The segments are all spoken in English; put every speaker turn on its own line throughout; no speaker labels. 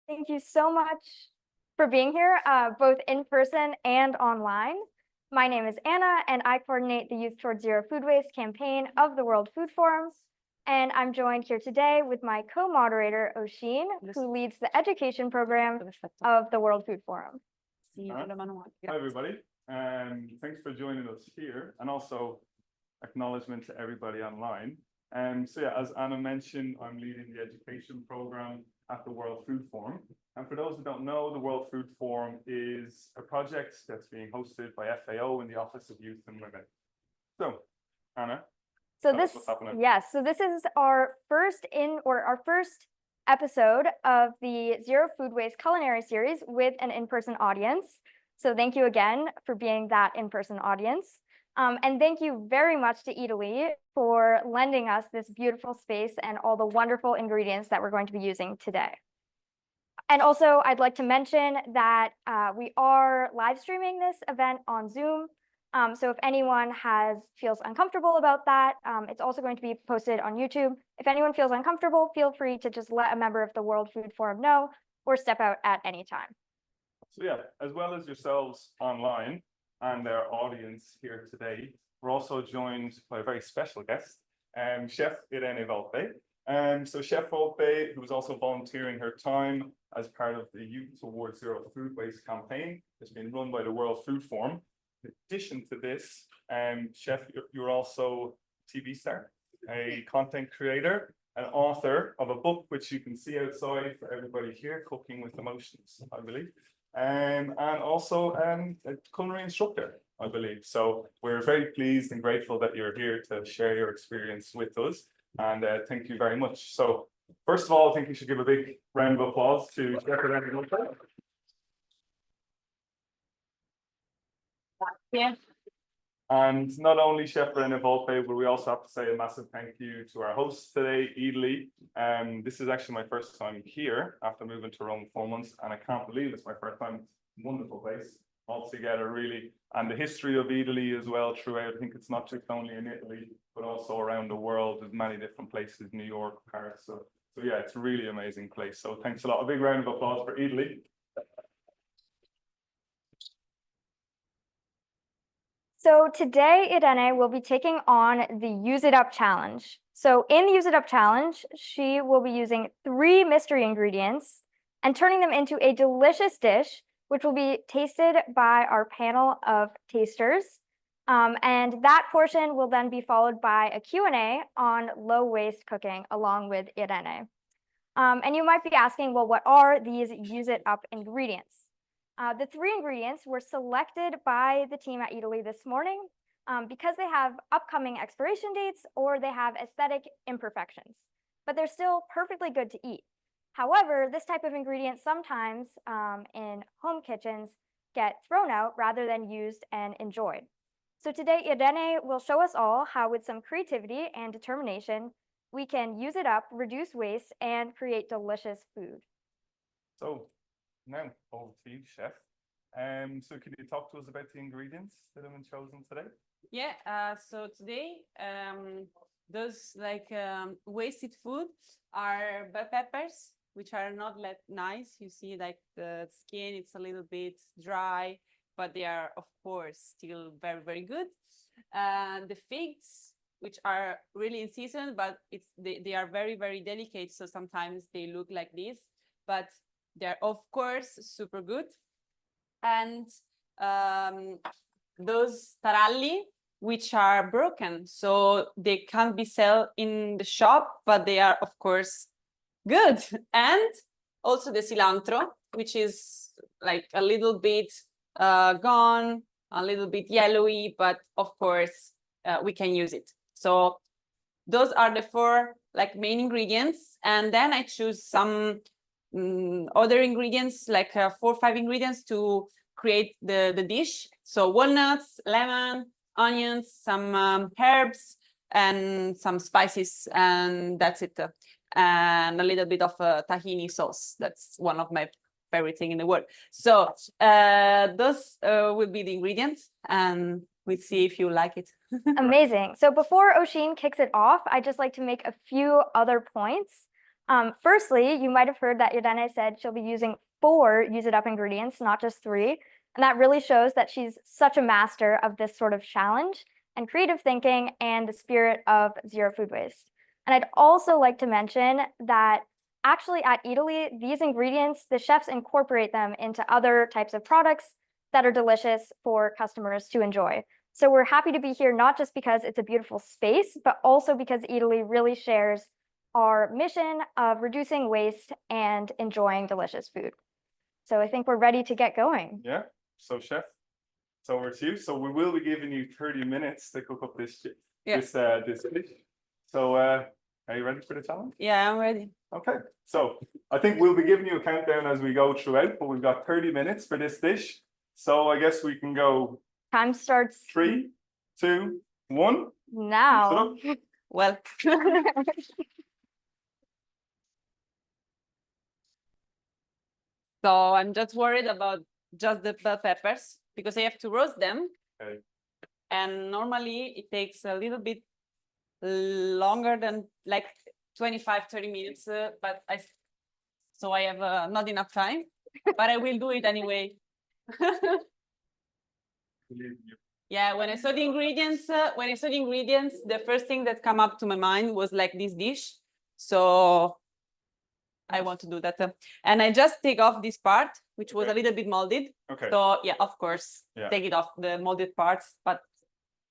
Thank you so much for being here, both in person and online. My name is Anna, and I coordinate the Youth Towards Zero Food Waste campaign of the World Food Forum. And I'm joined here today with my co-moderator, Oshin, who leads the education program of the World Food Forum.
Hi, everybody. Thanks for joining us here, and also acknowledgement to everybody online. So yeah, as Anna mentioned, I'm leading the education program at the World Food Forum. And for those who don't know, the World Food Forum is a project that's being hosted by FAO in the Office of Youth and Women. So, Anna.
So this is our first episode of the Zero Food Waste Culinary series with an in-person audience. So thank you again for being that in-person audience. And thank you very much to Eataly for lending us this beautiful space and all the wonderful ingredients that we're going to be using today. And also, I'd like to mention that we are live streaming this event on Zoom. So if anyone feels uncomfortable about that, it's also going to be posted on YouTube. If anyone feels uncomfortable, feel free to just let a member of the World Food Forum know or step out at any time.
So yeah, as well as yourselves online and our audience here today, we're also joined by a very special guest, Chef Irene Volpe. So Chef Volpe, who is also volunteering her time as part of the Youth Towards Zero Food Waste campaign that's been run by the World Food Forum. In addition to this, Chef, you're also a TV star, a content creator, an author of a book which you can see outside for everybody here, Cooking with Emotions, I believe. And also a culinary instructor, I believe. So we're very pleased and grateful that you're here to share your experience with us. And thank you very much. So first of all, I think you should give a big round of applause to Chef Irene Volpe.
Yeah.
And not only Chef Irene Volpe, but we also have to say a massive thank you to our host today, Eataly. This is actually my first time here after moving to Rome 4 months, and I can't believe it's my first time. Wonderful place altogether, really. And the history of Eataly as well throughout. I think it's not just only in Italy, but also around the world. There's many different places, New York, Paris. So yeah, it's a really amazing place. So thanks a lot. A big round of applause for Eataly.
So today, Irene will be taking on the Use It Up Challenge. So in the Use It Up Challenge, she will be using 3 mystery ingredients and turning them into a delicious dish, which will be tasted by our panel of tasters. And that portion will then be followed by a Q&A on low waste cooking along with Irene. And you might be asking, well, what are these Use It Up ingredients? The 3 ingredients were selected by the team at Eataly this morning because they have upcoming expiration dates or they have aesthetic imperfections, but they're still perfectly good to eat. However, this type of ingredient sometimes in home kitchens get thrown out rather than used and enjoyed. So today, Irene will show us all how with some creativity and determination, we can use it up, reduce waste, and create delicious food.
So now, over to you, Chef. So can you talk to us about the ingredients that have been chosen today?
Yeah, so today, those wasted food are bell peppers, which are not that nice. You see like the skin, it's a little bit dry, but they are, of course, still very, very good. The figs, which are really in season, but they are very, very delicate. So sometimes they look like this, but they're, of course, super good. And those taralli, which are broken, so they can't be sold in the shop, but they are, of course, good. And also the cilantro, which is like a little bit gone, a little bit yellowy, but of course, we can use it. So those are the 4 main ingredients. And then I choose some other ingredients, 4 or 5 ingredients to create the dish. So walnuts, lemon, onions, some herbs, and some spices, and that's it. And a little bit of tahini sauce. That's one of my favorite things in the world. So those will be the ingredients, and we'll see if you like it.
Amazing. So before Oshin kicks it off, I'd just like to make a few other points. Firstly, you might have heard that Irene said she'll be using 4 Use It Up ingredients, not just 3. And that really shows that she's such a master of this sort of challenge and creative thinking and the spirit of zero food waste. And I'd also like to mention that actually at Eataly, these ingredients, the chefs incorporate them into other types of products that are delicious for customers to enjoy. So we're happy to be here, not just because it's a beautiful space, but also because Eataly really shares our mission of reducing waste and enjoying delicious food. So I think we're ready to get going.
Yeah, so chef, it's over to you. So we will be giving you 30 minutes to cook up this dish. So are you ready for the challenge?
Yeah, I'm ready.
Okay, so I think we'll be giving you a countdown as we go throughout, but we've got 30 minutes for this dish. So I guess we can go
Time starts
3, 2, 1.
now.
Well, so I'm just worried about just the bell peppers because I have to roast them.
Okay.
And normally it takes a little bit longer than like 25-30 minutes, but I have not enough time, but I will do it anyway. Yeah, when I saw the ingredients, the first thing that came up to my mind was like this dish. So I want to do that. And I just take off this part, which was a little bit molded.
Okay.
So yeah, of course,
Yeah.
take it off the molded parts, but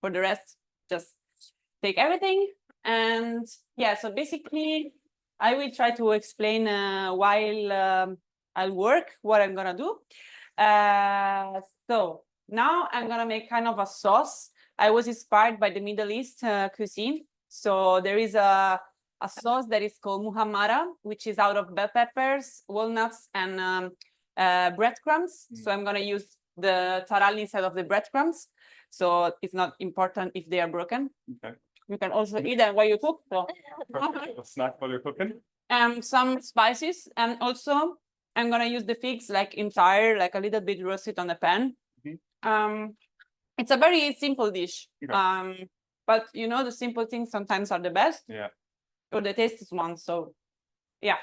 for the rest, just take everything. And yeah, so basically I will try to explain while I'll work what I'm gonna do. So now I'm gonna make kind of a sauce. I was inspired by the Middle East cuisine. So there is a sauce that is called muhammara, which is out of bell peppers, walnuts, and breadcrumbs. So I'm gonna use the taral instead of the breadcrumbs. So it's not important if they are broken.
Okay.
You can also eat them while you cook. So.
Perfect. A snack while you're cooking.
Some spices, and also I'm gonna use the figs like entire, like a little bit roasted on the pan. It's a very simple dish.
Okay.
But you know, the simple things sometimes are the best.
Yeah.
Or the tastiest one. So yeah,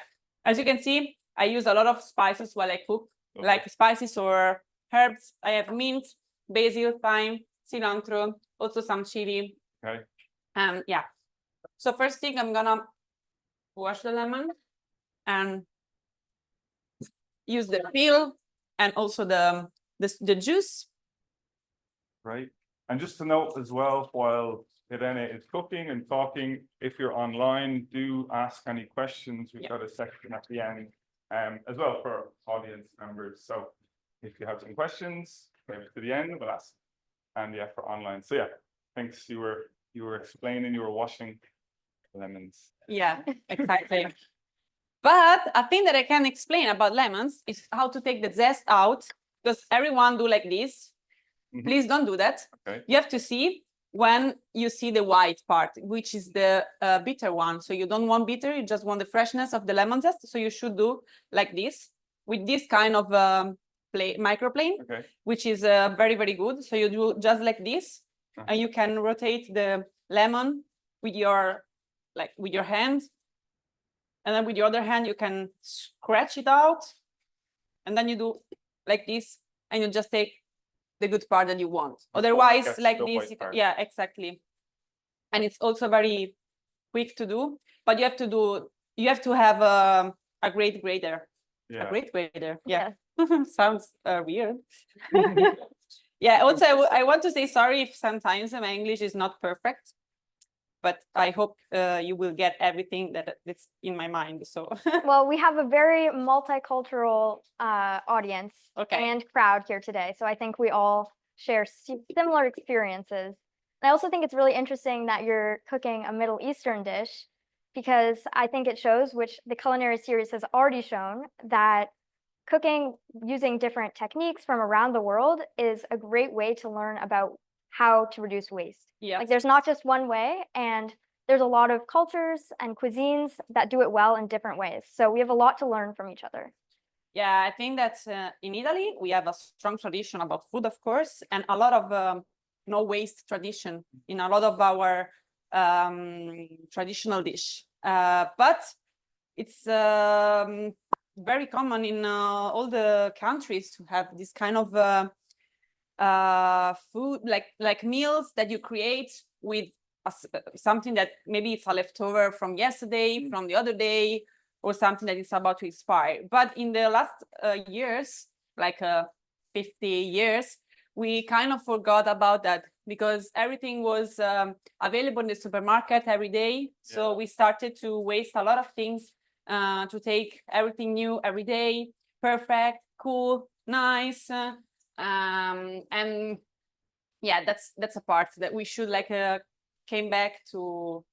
as you can see, I use a lot of spices while I cook,
Okay.
like spices or herbs. I have mint, basil, thyme, cilantro, also some chili.
Okay.
Yeah. So first thing, I'm gonna wash the lemon and use the peel and also the juice.
Right. And just to note as well, while Irene is cooking and talking, if you're online, do ask any questions. We've got a section at the end as well for audience members. So if you have some questions, maybe to the end, we'll ask. And yeah, for online. So yeah, thanks. You were explaining, you were washing lemons.
Yeah, exactly. But a thing that I can explain about lemons is how to take the zest out, because everyone do like this. Please don't do that.
Okay.
You have to see when you see the white part, which is the bitter one. So you don't want bitter, you just want the freshness of the lemon zest. So you should do like this with this kind of microplane,
Okay.
which is very, very good. So you do just like this, and you can rotate the lemon with your hand. And then with the other hand, you can scratch it out. And then you do like this, and you just take the good part that you want. Otherwise, like this, yeah, exactly. And it's also very quick to do, but you have to have a great grater.
Yeah.
A great grater. Yeah. Sounds weird. Yeah. Also, I want to say sorry if sometimes my English is not perfect, but I hope you will get everything that's in my mind. So.
Well, we have a very multicultural audience and crowd here today. So I think we all share similar experiences. And I also think it's really interesting that you're cooking a Middle Eastern dish, because I think it shows, which the Culinary series has already shown, that cooking using different techniques from around the world is a great way to learn about how to reduce waste.
Yeah.
Like there's not just one way, and there's a lot of cultures and cuisines that do it well in different ways. So we have a lot to learn from each other.
Yeah, I think that in Italy, we have a strong tradition about food, of course, and a lot of no waste tradition in a lot of our traditional dish. But it's very common in all the countries to have this kind of food, like meals that you create with something that maybe it's a leftover from yesterday, from the other day, or something that is about to expire. But in the last years, like 50 years, we kind of forgot about that because everything was available in the supermarket every day. So we started to waste a lot of things to take everything new every day, perfect, cool, nice. And yeah, that's a part that we should like came back to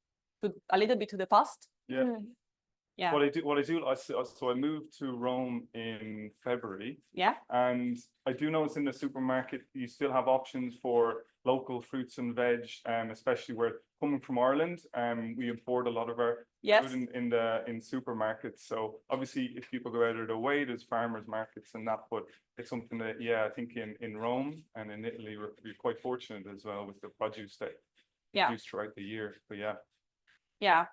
a little bit to the past.
Yeah.
Yeah.
So I moved to Rome in February.
Yeah.
And I do notice in the supermarket, you still have options for local fruits and veg, especially where coming from Ireland, we import a lot of our food in supermarkets. So obviously if people go out of their way, there's farmers markets and that, but it's something that, I think in Rome and in Italy, we're quite fortunate as well with the produce that produce throughout the year. But
yeah.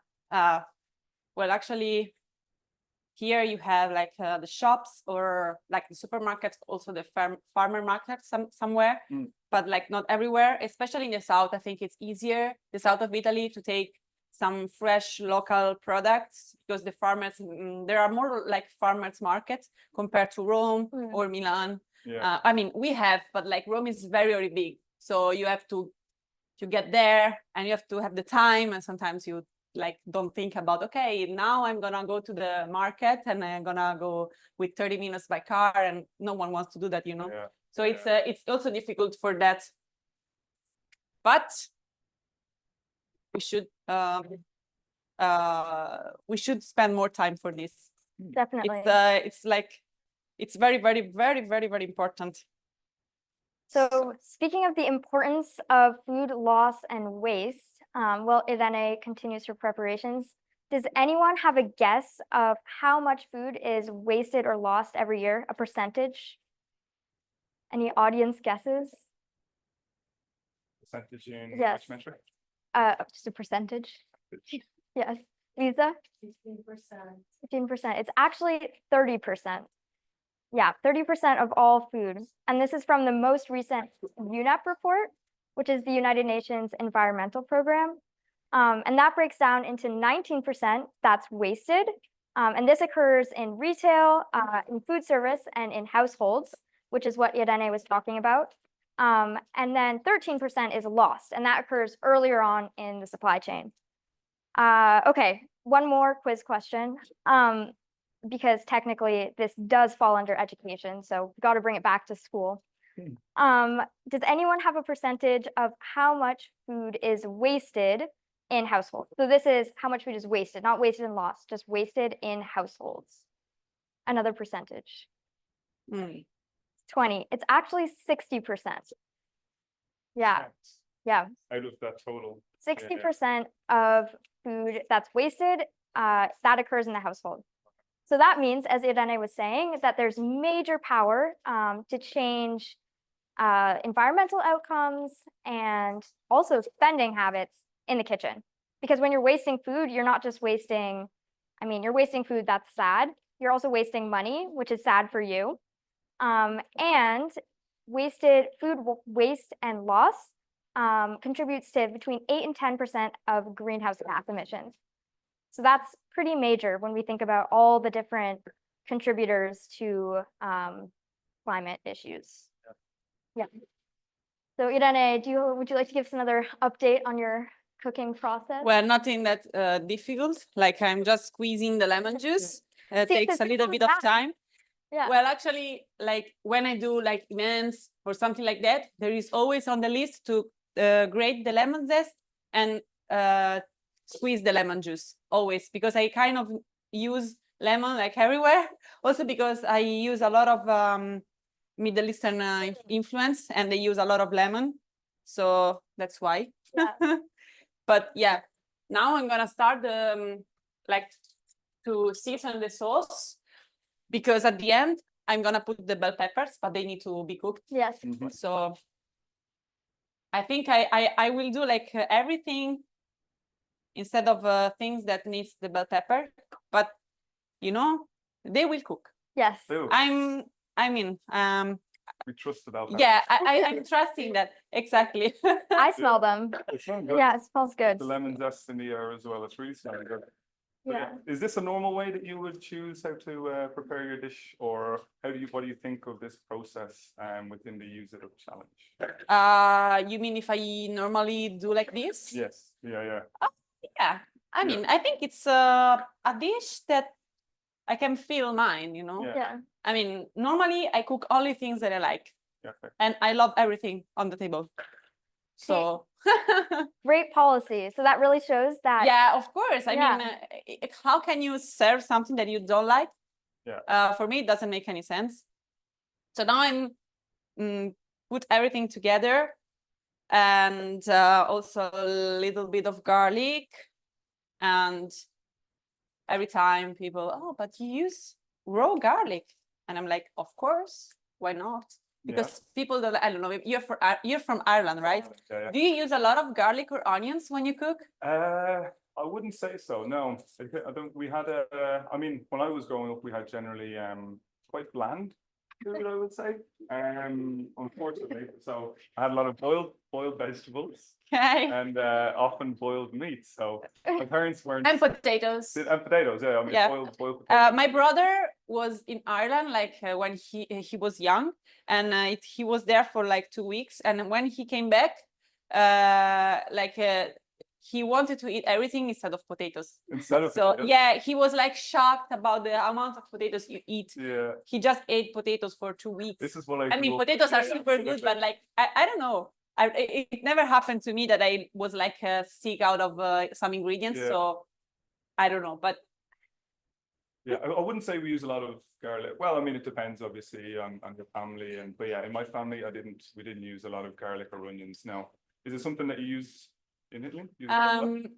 Well, actually, here you have like the shops or like the supermarkets, also the farmer markets somewhere, but like not everywhere, especially in the south. I think it's easier, the south of Italy, to take some fresh local products because the farmers, there are more like farmers markets compared to Rome or Milan. I mean, we have, but like Rome is very, very big. So you have to get there and you have to have the time, and sometimes you like don't think about, okay, now I'm gonna go to the market and I'm gonna go with 30 minutes by car, and no one wants to do that, so it's also difficult for that, but we should spend more time for this.
Definitely.
It's like it's very, very, very, very, very important.
So speaking of the importance of food loss and waste, while Irene continues her preparations, does anyone have a guess of how much food is wasted or lost every year? A percentage? Any audience guesses?
Percentage in
Yes.
which metric?
Just a percentage. Yes. Lisa? 15%. 15%. It's actually 30%. Yeah, 30% of all food. And this is from the most recent UNEP report, which is the United Nations Environmental Program. And that breaks down into 19% that's wasted. And this occurs in retail, in food service, and in households, which is what Irene was talking about. And then 13% is lost, and that occurs earlier on in the supply chain. Okay, one more quiz question. Because technically this does fall under education, so we've got to bring it back to school. Does anyone have a percentage of how much food is wasted in households? So this is how much food is wasted, not wasted and lost, just wasted in households. Another percentage. 20. It's actually 60%. Yeah. Yeah.
Out of that total.
60% of food that's wasted, that occurs in the household. So that means, as Irene was saying, that there's major power to change environmental outcomes and also spending habits in the kitchen. Because when you're wasting food, you're not just wasting, you're wasting food that's sad. You're also wasting money, which is sad for you. And food waste and loss contributes to between 8 and 10% of greenhouse gas emissions. So that's pretty major when we think about all the different contributors to climate issues. Yeah. So Irene, would you like to give us another update on your cooking process?
Well, nothing that difficult. Like I'm just squeezing the lemon juice. It takes a little bit of time.
Yeah.
Well, actually, like when I do like events or something like that, there is always on the list to grate the lemon zest and squeeze the lemon juice, always, because I kind of use lemon like everywhere. Also because I use a lot of Middle Eastern influence, and they use a lot of lemon, so that's why.
Yeah.
But yeah, now I'm gonna start like to season the sauce, because at the end I'm gonna put the bell peppers, but they need to be cooked.
Yes.
So I think I will do like everything instead of things that needs the bell pepper. But you know, they will cook.
Yes.
Ew,
I mean,
we trusted about that.
yeah, I'm trusting that exactly.
I smell them.
It smells good.
Yeah, it smells good.
The lemon zest in the air as well. It's really smelling good. But
Yeah.
Is this a normal way that you would choose how to prepare your dish, or what do you think of this process within the Use It Up challenge?
You mean if I normally do like this?
Yes. Yeah.
Yeah. I
Yeah.
mean, I think it's a dish that I can feel mine, you know?
Yeah.
Yeah.
I mean, normally I cook only things that I like,
Yeah. Okay.
and I love everything on the table. So
Great policy. So that really shows that.
yeah, of course. I
Yeah.
mean, how can you serve something that you don't like?
Yeah.
For me, it doesn't make any sense. So now I'm put everything together, and also a little bit of garlic. And every time people, oh, but you use raw garlic, and I'm like, of course, why not? Because people don't, I don't know, you're from Ireland, right?
Yeah.
Do you use a lot of garlic or onions when you cook?
I wouldn't say so. No, I don't. We had I mean, when I was growing up, we had generally quite bland food, I would say. Unfortunately, so I had a lot of boiled vegetables
Okay.
and often boiled meat. So my parents weren't.
And potatoes.
And potatoes, yeah. I mean,
Yeah.
boiled potatoes.
My brother was in Ireland like when he was young, and he was there for like 2 weeks. And when he came back, he wanted to eat everything instead of potatoes.
Instead of
So
potatoes.
yeah, he was like shocked about the amount of potatoes you eat.
Yeah.
He just ate potatoes for 2 weeks.
This is what
I mean, potatoes are super good, but like I don't know. It never happened to me that I was like sick out of some ingredients.
Yeah.
So I don't know, but
yeah, I wouldn't say we use a lot of garlic. Well, I mean, it depends obviously on your family, but yeah, in my family, we didn't use a lot of garlic or onions. Now, is it something that you use in Italy?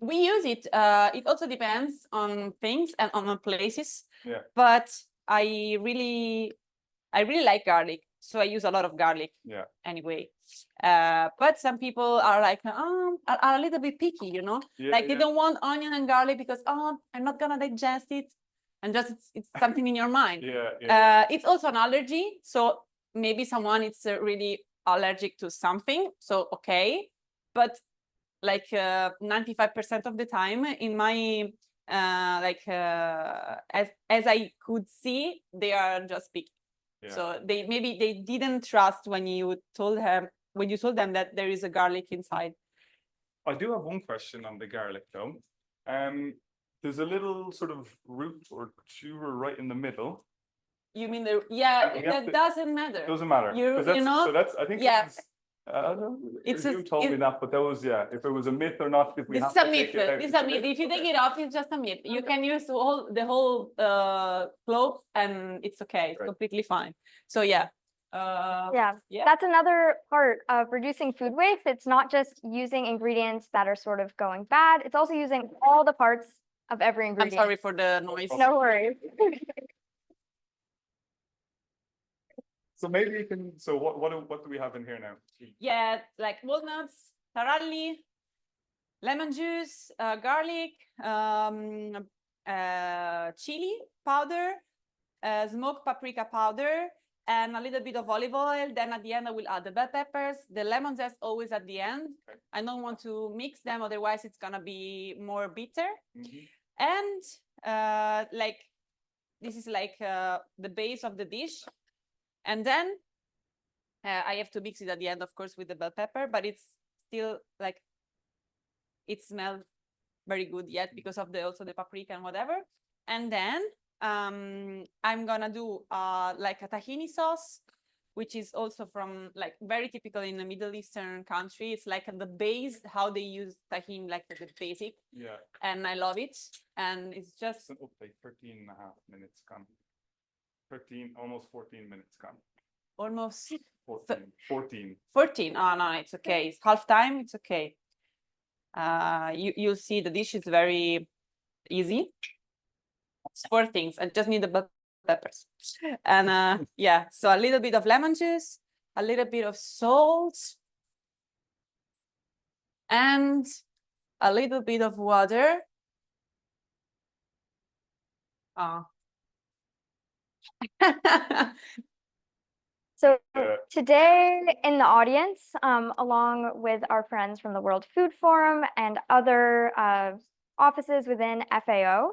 we use it. It also depends on things and on places.
Yeah.
But I really like garlic, so I use a lot of garlic.
Yeah.
Anyway, but some people are like, are a little bit picky, you know,
Yeah,
they don't want onion and garlic because I'm not gonna digest it, and just it's something in your mind.
Yeah.
It's also an allergy, so maybe someone is really allergic to something. So okay, but like 95% of the time in my as I could see, they are just picky.
Yeah.
So maybe they didn't trust when you told them that there is a garlic inside.
I do have one question on the garlic though. There's a little sort of root or tuber right in the middle.
You mean that doesn't matter.
Doesn't matter.
You know.
So that's I think.
Yeah.
It's you told me that, but that was if it was a myth or not. If we
This
have
is a
to
myth.
take it out,
This is a myth. If you take it off, it's just a myth. You can use the whole clove, and it's okay. It's completely fine. So yeah.
Yeah, that's another part of reducing food waste. It's not just using ingredients that are sort of going bad. It's also using all the parts of every ingredient.
I'm sorry for the noise.
No worries.
So maybe you can. So what do we have in here now?
Yeah, like walnuts, taralli, lemon juice, garlic, chili powder, smoked paprika powder, and a little bit of olive oil. Then at the end, I will add the bell peppers. The lemon zest always at the end.
Okay.
I don't want to mix them, otherwise it's gonna be more bitter.
Mm-hmm.
And like this is like the base of the dish. And then I have to mix it at the end, of course, with the bell pepper, but it's still like it smells very good yet because of also the paprika and whatever. And then I'm gonna do like a tahini sauce, which is also from like very typical in a Middle Eastern country. It's like the base, how they use tahini, like the basic.
Yeah.
And I love it. And it's just
an update, 13 and a half minutes gone. 13, almost 14 minutes gone.
almost
14.
14. Oh no, it's okay. It's half time. It's okay. You'll see the dish is very easy. It's 4 things. I just need the bell peppers. And yeah, so a little bit of lemon juice, a little bit of salt, and a little bit of water.
So
Yeah.
today in the audience, along with our friends from the World Food Forum and other offices within FAO,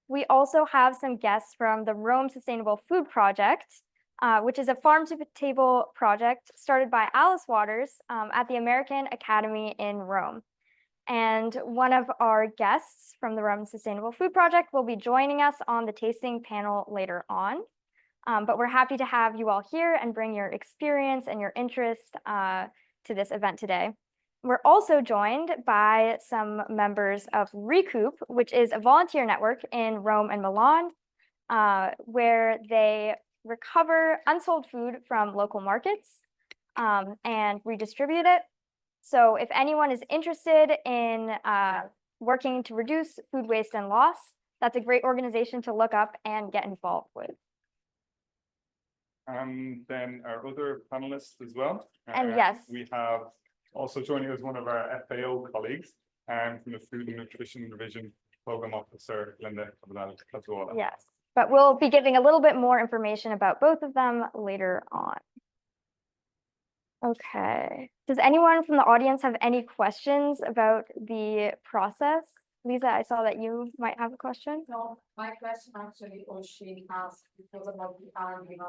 we also have some guests from the Rome Sustainable Food Project, which is a farm-to-table project started by Alice Waters at the American Academy in Rome. And one of our guests from the Rome Sustainable Food Project will be joining us on the tasting panel later on. But we're happy to have you all here and bring your experience and your interest to this event today. We're also joined by some members of Recoup, which is a volunteer network in Rome and Milan, where they recover unsold food from local markets and redistribute it. So if anyone is interested in working to reduce food waste and loss, that's a great organization to look up and get involved with.
And then our other panelists as well.
And yes.
We have also joining us one of our FAO colleagues from the Food and Nutrition Division Program Officer, Linda Cazuola.
Yes, but we'll be giving a little bit more information about both of them later on. Okay. Does anyone from the audience have any questions about the process? Lisa, I saw that you might have a question.
No, my question actually, or she asked because about the argument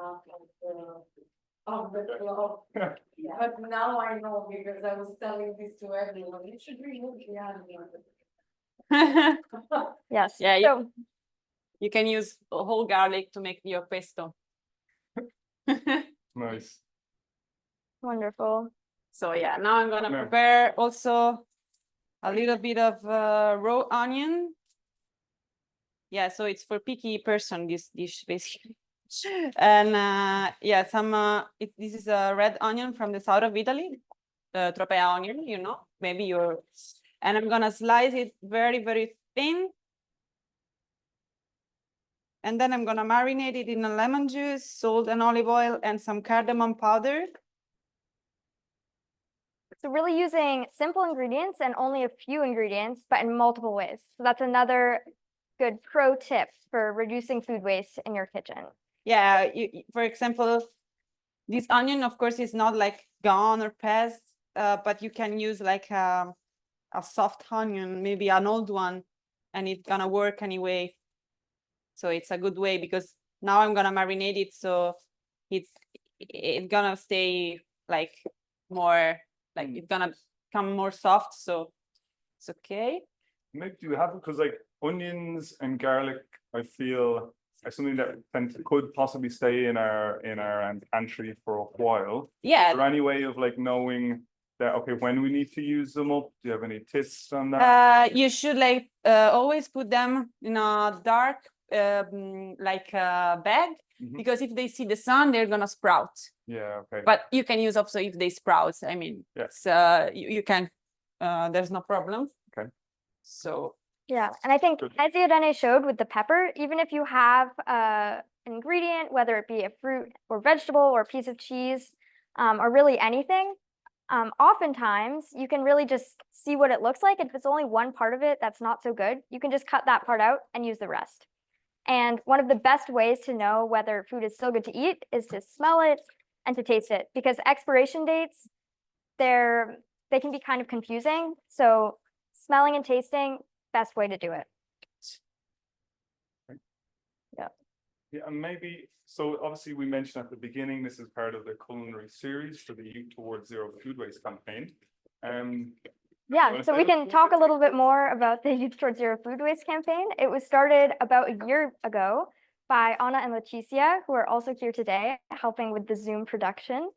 of the club. But now I know because I was telling this to everyone, you should remove the argument.
Yes.
Yeah,
So
you can use whole garlic to make your pesto.
Nice.
wonderful.
So yeah, now I'm gonna
No.
prepare also a little bit of raw onion. Yeah, so it's for picky person, this dish basically. And yeah, this is a red onion from the south of Italy, the tropea onion, you know, maybe you're, and I'm gonna slice it very, very thin. And then I'm gonna marinate it in a lemon juice, salt and olive oil, and some cardamom powder.
So really using simple ingredients and only a few ingredients, but in multiple ways. So that's another good pro tip for reducing food waste in your kitchen.
Yeah, for example, this onion, of course, is not like gone or past, but you can use like a soft onion, maybe an old one, and it's gonna work anyway. So it's a good way because now I'm gonna marinate it, so it's gonna stay like more, like it's gonna become more soft, so it's okay.
Maybe do you have, because like onions and garlic, I feel are something that could possibly stay in our pantry for a while.
Yeah.
Is there any way of like knowing that, okay, when we need to use them up? Do you have any tips on that?
You should like always put them in a dark like bag, because if they see the sun, they're gonna sprout.
Yeah, okay.
But you can use also if they sprout. I mean,
yes,
you can. There's no problem.
Okay.
So yeah, and I think as Irene showed with the pepper, even if you have an ingredient, whether it be a fruit or vegetable or a piece of cheese, or really anything, oftentimes you can really just see what it looks like. If it's only one part of it that's not so good, you can just cut that part out and use the rest. And one of the best ways to know whether food is still good to eat is to smell it and to taste it, because expiration dates, they can be kind of confusing. So smelling and tasting, best way to do it. Yeah.
Yeah, and maybe, so obviously we mentioned at the beginning, this is part of the culinary series for the Youth Towards Zero Food Waste campaign.
Yeah, so we can talk a little bit more about the Youth Towards Zero Food Waste campaign. It was started about a year ago by Anna and Leticia, who are also here today, helping with the Zoom production.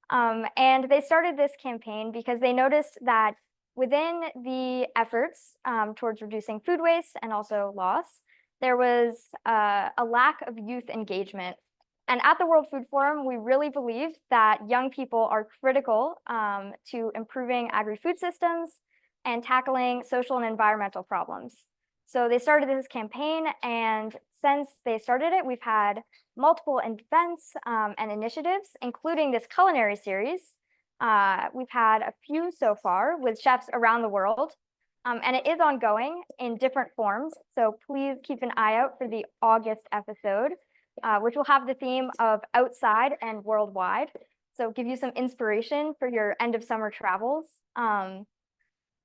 And they started this campaign because they noticed that within the efforts towards reducing food waste and also loss, there was a lack of youth engagement. And at the World Food Forum, we really believe that young people are critical to improving agri-food systems and tackling social and environmental problems. So they started this campaign, and since they started it, we've had multiple events and initiatives, including this culinary series. We've had a few so far with chefs around the world, and it is ongoing in different forms. So please keep an eye out for the August episode, which will have the theme of outside and worldwide. So give you some inspiration for your end of summer travels.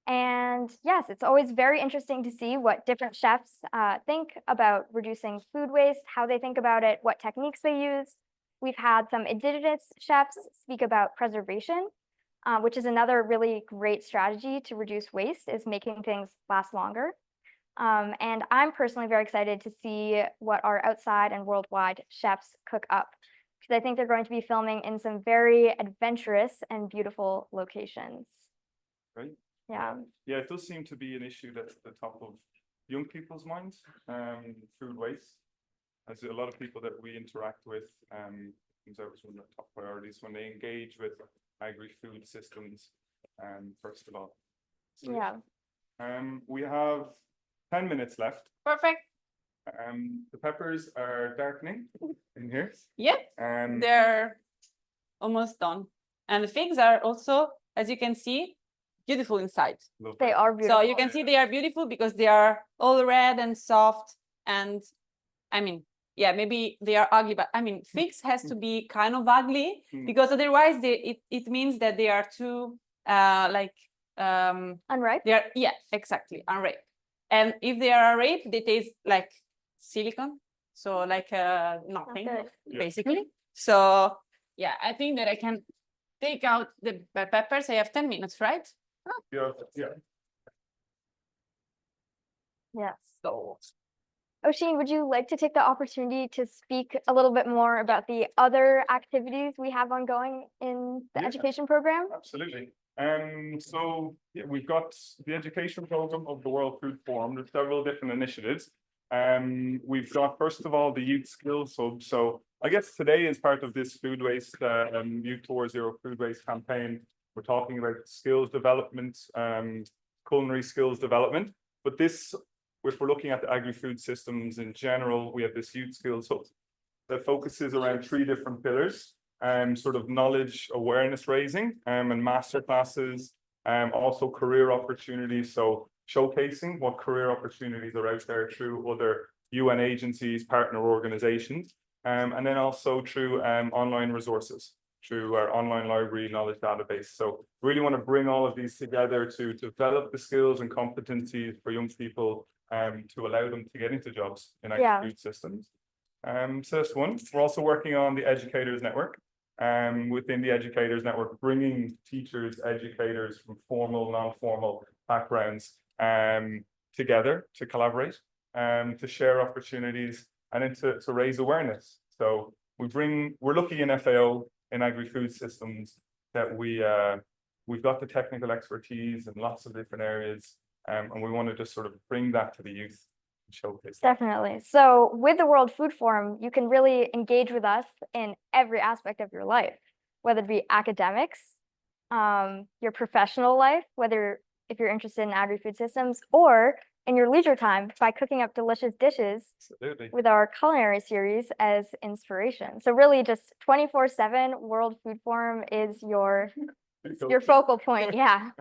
And yes, it's always very interesting to see what different chefs think about reducing food waste, how they think about it, what techniques they use. We've had some indigenous chefs speak about preservation, which is another really great strategy to reduce waste, is making things last longer. And I'm personally very excited to see what our outside and worldwide chefs cook up, because I think they're going to be filming in some very adventurous and beautiful locations.
Right.
Yeah.
Yeah, it does seem to be an issue that's at the top of young people's minds, food waste. As a lot of people that we interact with, comes out as one of the top priorities when they engage with agri-food systems, first of all. So,
Yeah.
we have 10 minutes left.
Perfect.
The peppers are darkening in here.
Yeah, they're almost done. And the figs are also, as you can see, beautiful inside.
They are beautiful.
So you can see they are beautiful because they are all red and soft. And I mean, yeah, maybe they are ugly, but I mean, figs has to be kind of ugly because otherwise it means that they are too
unripe.
They are, yeah, exactly, unripe. And if they are ripe, they taste like silicone, so like nothing, basically. So yeah, I think that I can take out the peppers. I have 10 minutes, right?
Yeah.
Yes.
So
Oisin, would you like to take the opportunity to speak a little bit more about the other activities we have ongoing in the education program?
Absolutely. So yeah, we've got the education program of the World Food Forum. There's several different initiatives. We've got, first of all, the youth skills hub. So I guess today, as part of this food waste, Youth Towards Zero food waste campaign, we're talking about skills development, culinary skills development. But this, if we're looking at the agri-food systems in general, we have this youth skills hub that focuses around 3 different pillars. Sort of knowledge awareness raising, and master classes, also career opportunities. So showcasing what career opportunities are out there through other UN agencies, partner organizations, and then also through online resources, through our online library knowledge database. So really want to bring all of these together to develop the skills and competencies for young people, to allow them to get into jobs in agri-food systems. So that's one. We're also working on the Educators Network. Within the Educators Network, bringing teachers, educators from formal, non-formal backgrounds together to collaborate, to share opportunities, and then to raise awareness. So we're lucky in FAO, in agri-food systems, that we've got the technical expertise in lots of different areas, and we want to just sort of bring that to the youth. Showcase that.
Definitely. So with the World Food Forum, you can really engage with us in every aspect of your life, whether it be academics, your professional life, whether if you're interested in agri-food systems, or in your leisure time by cooking up delicious dishes.
Absolutely.
With our culinary series as inspiration. So really just 24/7 World Food Forum is your focal point. Yeah.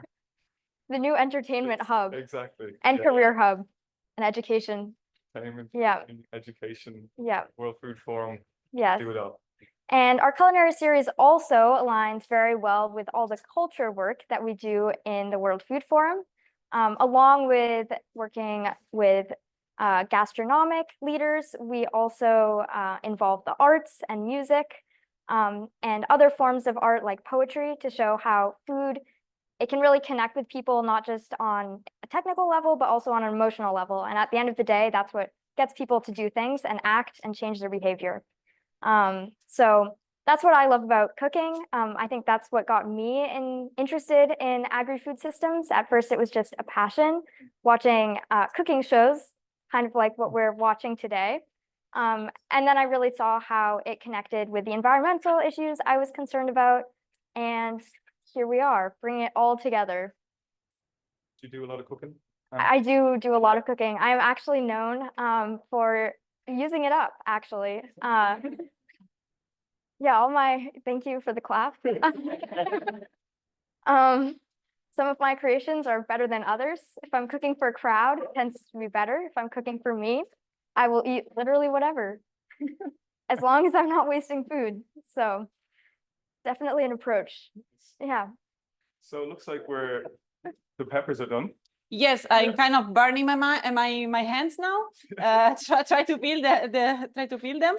The new entertainment hub.
Exactly.
And career hub. And education. Yeah.
Education.
Yeah.
World Food Forum.
Yes.
Do it all.
And our culinary series also aligns very well with all the culture work that we do in the World Food Forum, along with working with gastronomic leaders. We also involve the arts and music, and other forms of art like poetry, to show how food, it can really connect with people, not just on a technical level, but also on an emotional level. And at the end of the day, that's what gets people to do things and act and change their behavior. So that's what I love about cooking. I think that's what got me interested in agri-food systems. At first, it was just a passion, watching cooking shows, kind of like what we're watching today. And then I really saw how it connected with the environmental issues I was concerned about. And here we are, bringing it all together.
Do you do a lot of cooking?
I do a lot of cooking. I'm actually known for using it up, actually. Yeah, thank you for the clap. Some of my creations are better than others. If I'm cooking for a crowd, it tends to be better. If I'm cooking for me, I will eat literally whatever. as long as I'm not wasting food. So definitely an approach. Yeah.
So it looks like the peppers are done.
Yes, I'm kind of burning my hands now. Try to peel them,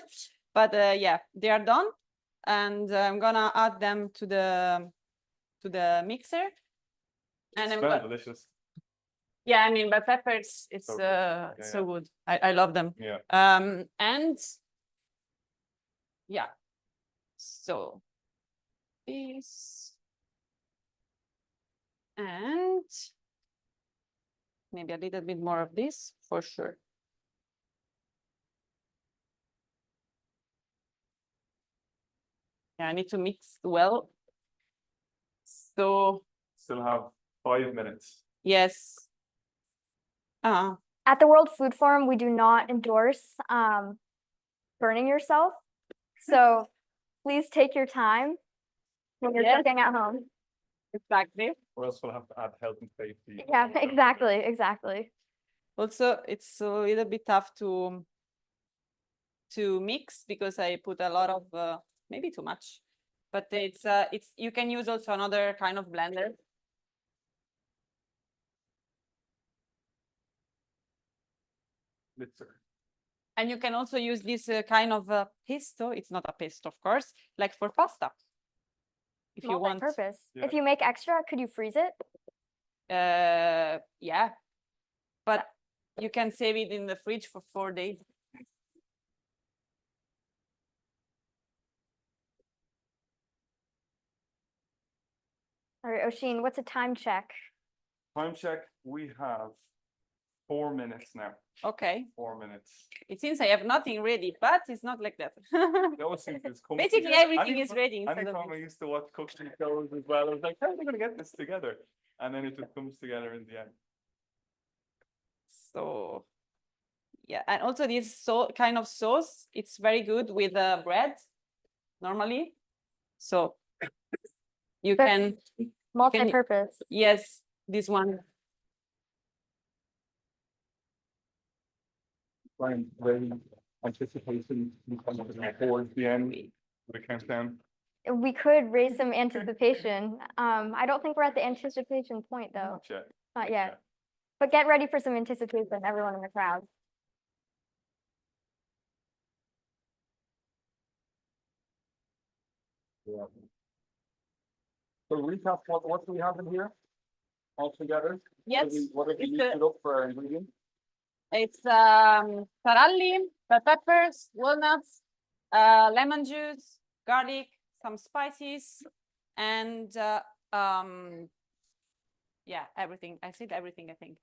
but yeah, they are done, and I'm gonna add them to the mixer. And
Smell delicious.
yeah, I mean, but peppers, it's
So good. Yeah,
so good. I love them.
Yeah.
And yeah, so this and maybe a little bit more of this for sure. Yeah, I need to mix well. So
Still have 5 minutes.
yes.
At the World Food Forum, we do not endorse burning yourself. So please take your time when you're
Yes.
cooking at home.
Exactly.
Or else we'll have to add health and safety.
Yeah, exactly.
Also, it's a little bit tough to mix because I put a lot of maybe too much, but it's you can use also another kind of blender.
Blitzer.
And you can also use this kind of pesto. It's not a pesto, of course, like for pasta. If you want.
Multi-purpose.
Yeah.
If you make extra, could you freeze it?
Yeah, but you can save it in the fridge for 4 days.
All right, Oshin, what's a time check?
Time check, we have 4 minutes now.
Okay.
4 minutes.
It seems I have nothing ready, but it's not like that.
It always seems it's come
Basically,
together.
everything is ready instead of
Anytime I
this.
used to watch cooking shows as well, I was like, how are they going to get this together? And then it just comes together in the end.
So yeah, and also this kind of sauce, it's very good with bread normally. So you
But-
can,
Multi-purpose.
yes, this one.
Brian, very anticipation towards the end, the countdown.
We could raise some anticipation. I don't think we're at the anticipation point though.
Not yet.
Not yet. But get ready for some anticipation, everyone in the crowd.
Yeah. So recap, what do we have in here altogether?
Yes,
What have we
it's
listed up for our ingredients?
it's taralli, bell peppers, walnuts, lemon juice, garlic, some spices, and yeah, everything. I said everything, I think.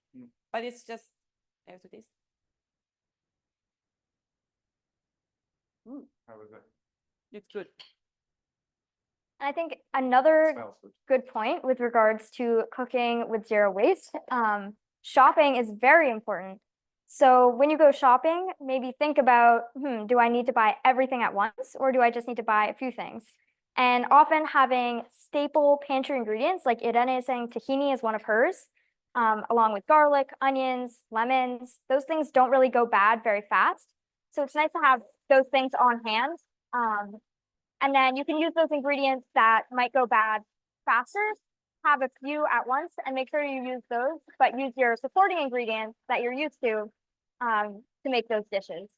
But it's just I have to taste.
How is it?
It's good.
I think another
Smells good.
good point with regards to cooking with zero waste. Shopping is very important. So when you go shopping, maybe think about, do I need to buy everything at once or do I just need to buy a few things? And often having staple pantry ingredients, like Irene is saying tahini is one of hers, along with garlic, onions, lemons, those things don't really go bad very fast. So it's nice to have those things on hand. And then you can use those ingredients that might go bad faster, have a few at once and make sure you use those, but use your supporting ingredients that you're used to make those dishes.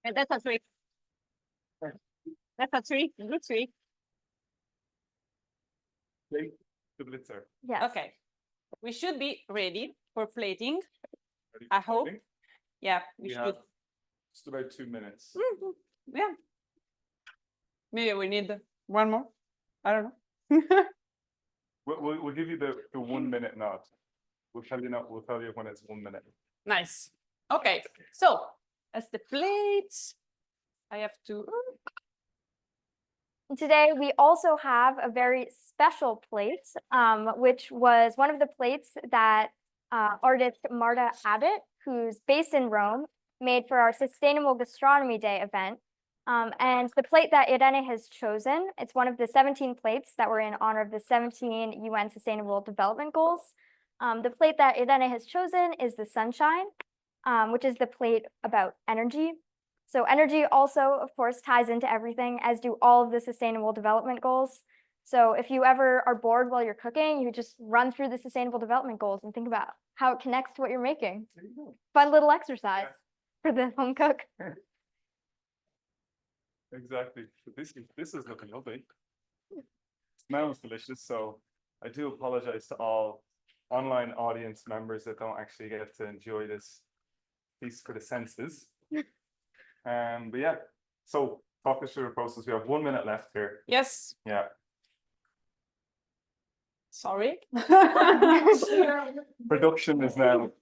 And that's a trick. That's a trick, good trick.
Plate the blitzer.
Yes.
Okay. We should be ready for plating.
Ready
I
for
hope.
plating?
Yeah,
We
should.
have just about 2 minutes.
Yeah. Maybe we need one more. I don't know.
We'll give you the 1 minute nod. We'll tell you when it's 1 minute.
Nice. Okay. So as the plates, I have to.
Today, we also have a very special plate, which was one of the plates that artist Marta Abbott, who's based in Rome, made for our Sustainable Gastronomy Day event. And the plate that Irene has chosen, it's one of the 17 plates that were in honor of the 17 UN Sustainable Development Goals. The plate that Irene has chosen is the Sunshine, which is the plate about energy. So energy also, of course, ties into everything, as do all of the sustainable development goals. So if you ever are bored while you're cooking, you just run through the sustainable development goals and think about how it connects to what you're making.
There you go.
Fun little exercise for the home cook.
Exactly. So this is looking lovely. Smells delicious. So I do apologize to all online audience members that don't actually get to enjoy this feast for the senses. But yeah, so talk us through the process. We have 1 minute left here.
Yes,
Yeah.
sorry.
Production is now in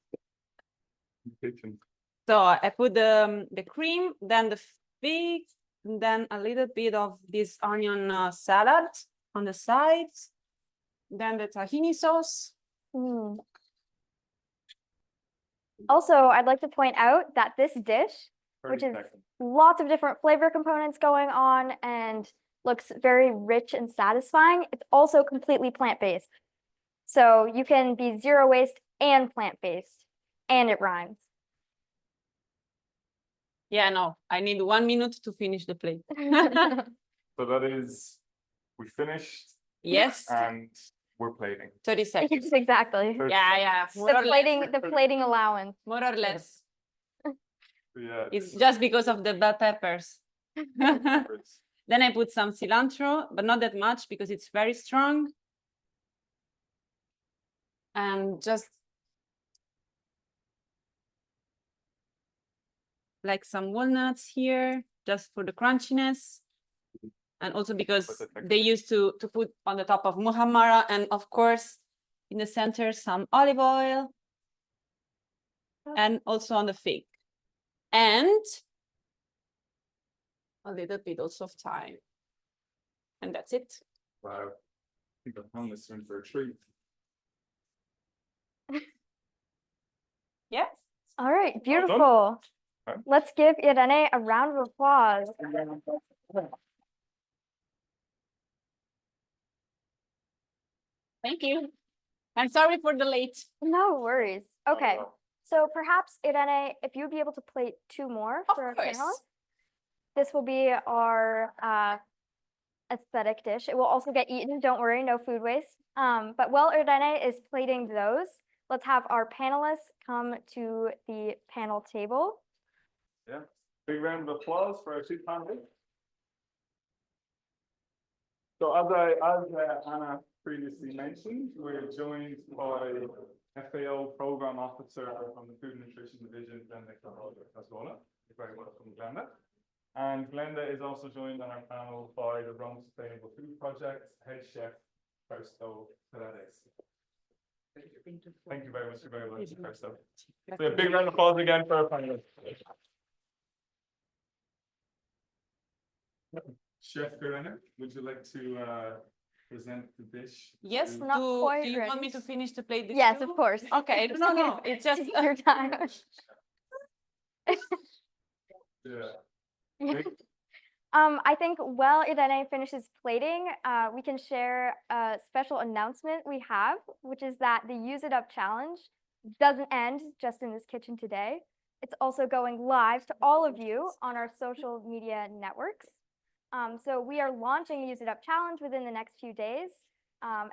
the kitchen.
So I put the cream, then the fig, and then a little bit of this onion salad on the sides, then the tahini sauce.
Mm. Also, I'd like to point out that this dish,
30
which is
seconds.
lots of different flavor components going on and looks very rich and satisfying, it's also completely plant-based. So you can be zero waste and plant-based, and it rhymes.
Yeah, no, I need 1 minute to finish the plate.
So that is, we finished
Yes,
and we're plating.
30 seconds.
Yes, exactly.
Yeah, more or less.
The plating allowance.
More or less.
Yeah.
It's just because of the bell peppers.
it's-
Then I put some cilantro, but not that much because it's very strong. And just like some walnuts here, just for the crunchiness. And also because
For the texture.
they used to put on the top of muhammara, and of course, in the center, some olive oil. And also on the fig. And a little bit also of thyme. And that's it.
Wow. I think I'm hung this in for a treat.
Yeah.
All right,
done.
beautiful.
Okay.
Let's give Irene a round of applause.
Thank you. I'm sorry for the late.
No worries. Okay,
well.
so perhaps Irene, if you'd be able to plate 2 more
Of
for our
course.
panelists. This will be our aesthetic dish. It will also get eaten, don't worry, no food waste. But while Irene is plating those, let's have our panelists come to the panel table.
Yeah. Big round of applause for our two panelists. So as Anna previously mentioned, we're joined by FAO Program Officer from the Food and Nutrition Division, Glenda Casgola. You're very welcome, Glenda. And Glenda is also joined on our panel by the Rome Sustainable Food Project Head Chef, Fausto Paredes. Thank you very much. You're very welcome, Fausto. So a big round of applause again for our panelists. Chef Irene, would you like to present the dish?
Yes,
Not quite
do you want me
ready.
to finish the plate?
Yes,
too?
of course.
Okay, no, it's just
Take your time.
Yeah.
I think while Irene finishes plating, we can share a special announcement we have, which is that the Use It Up challenge doesn't end just in this kitchen today. It's also going live to all of you on our social media networks. So we are launching the Use It Up challenge within the next few days,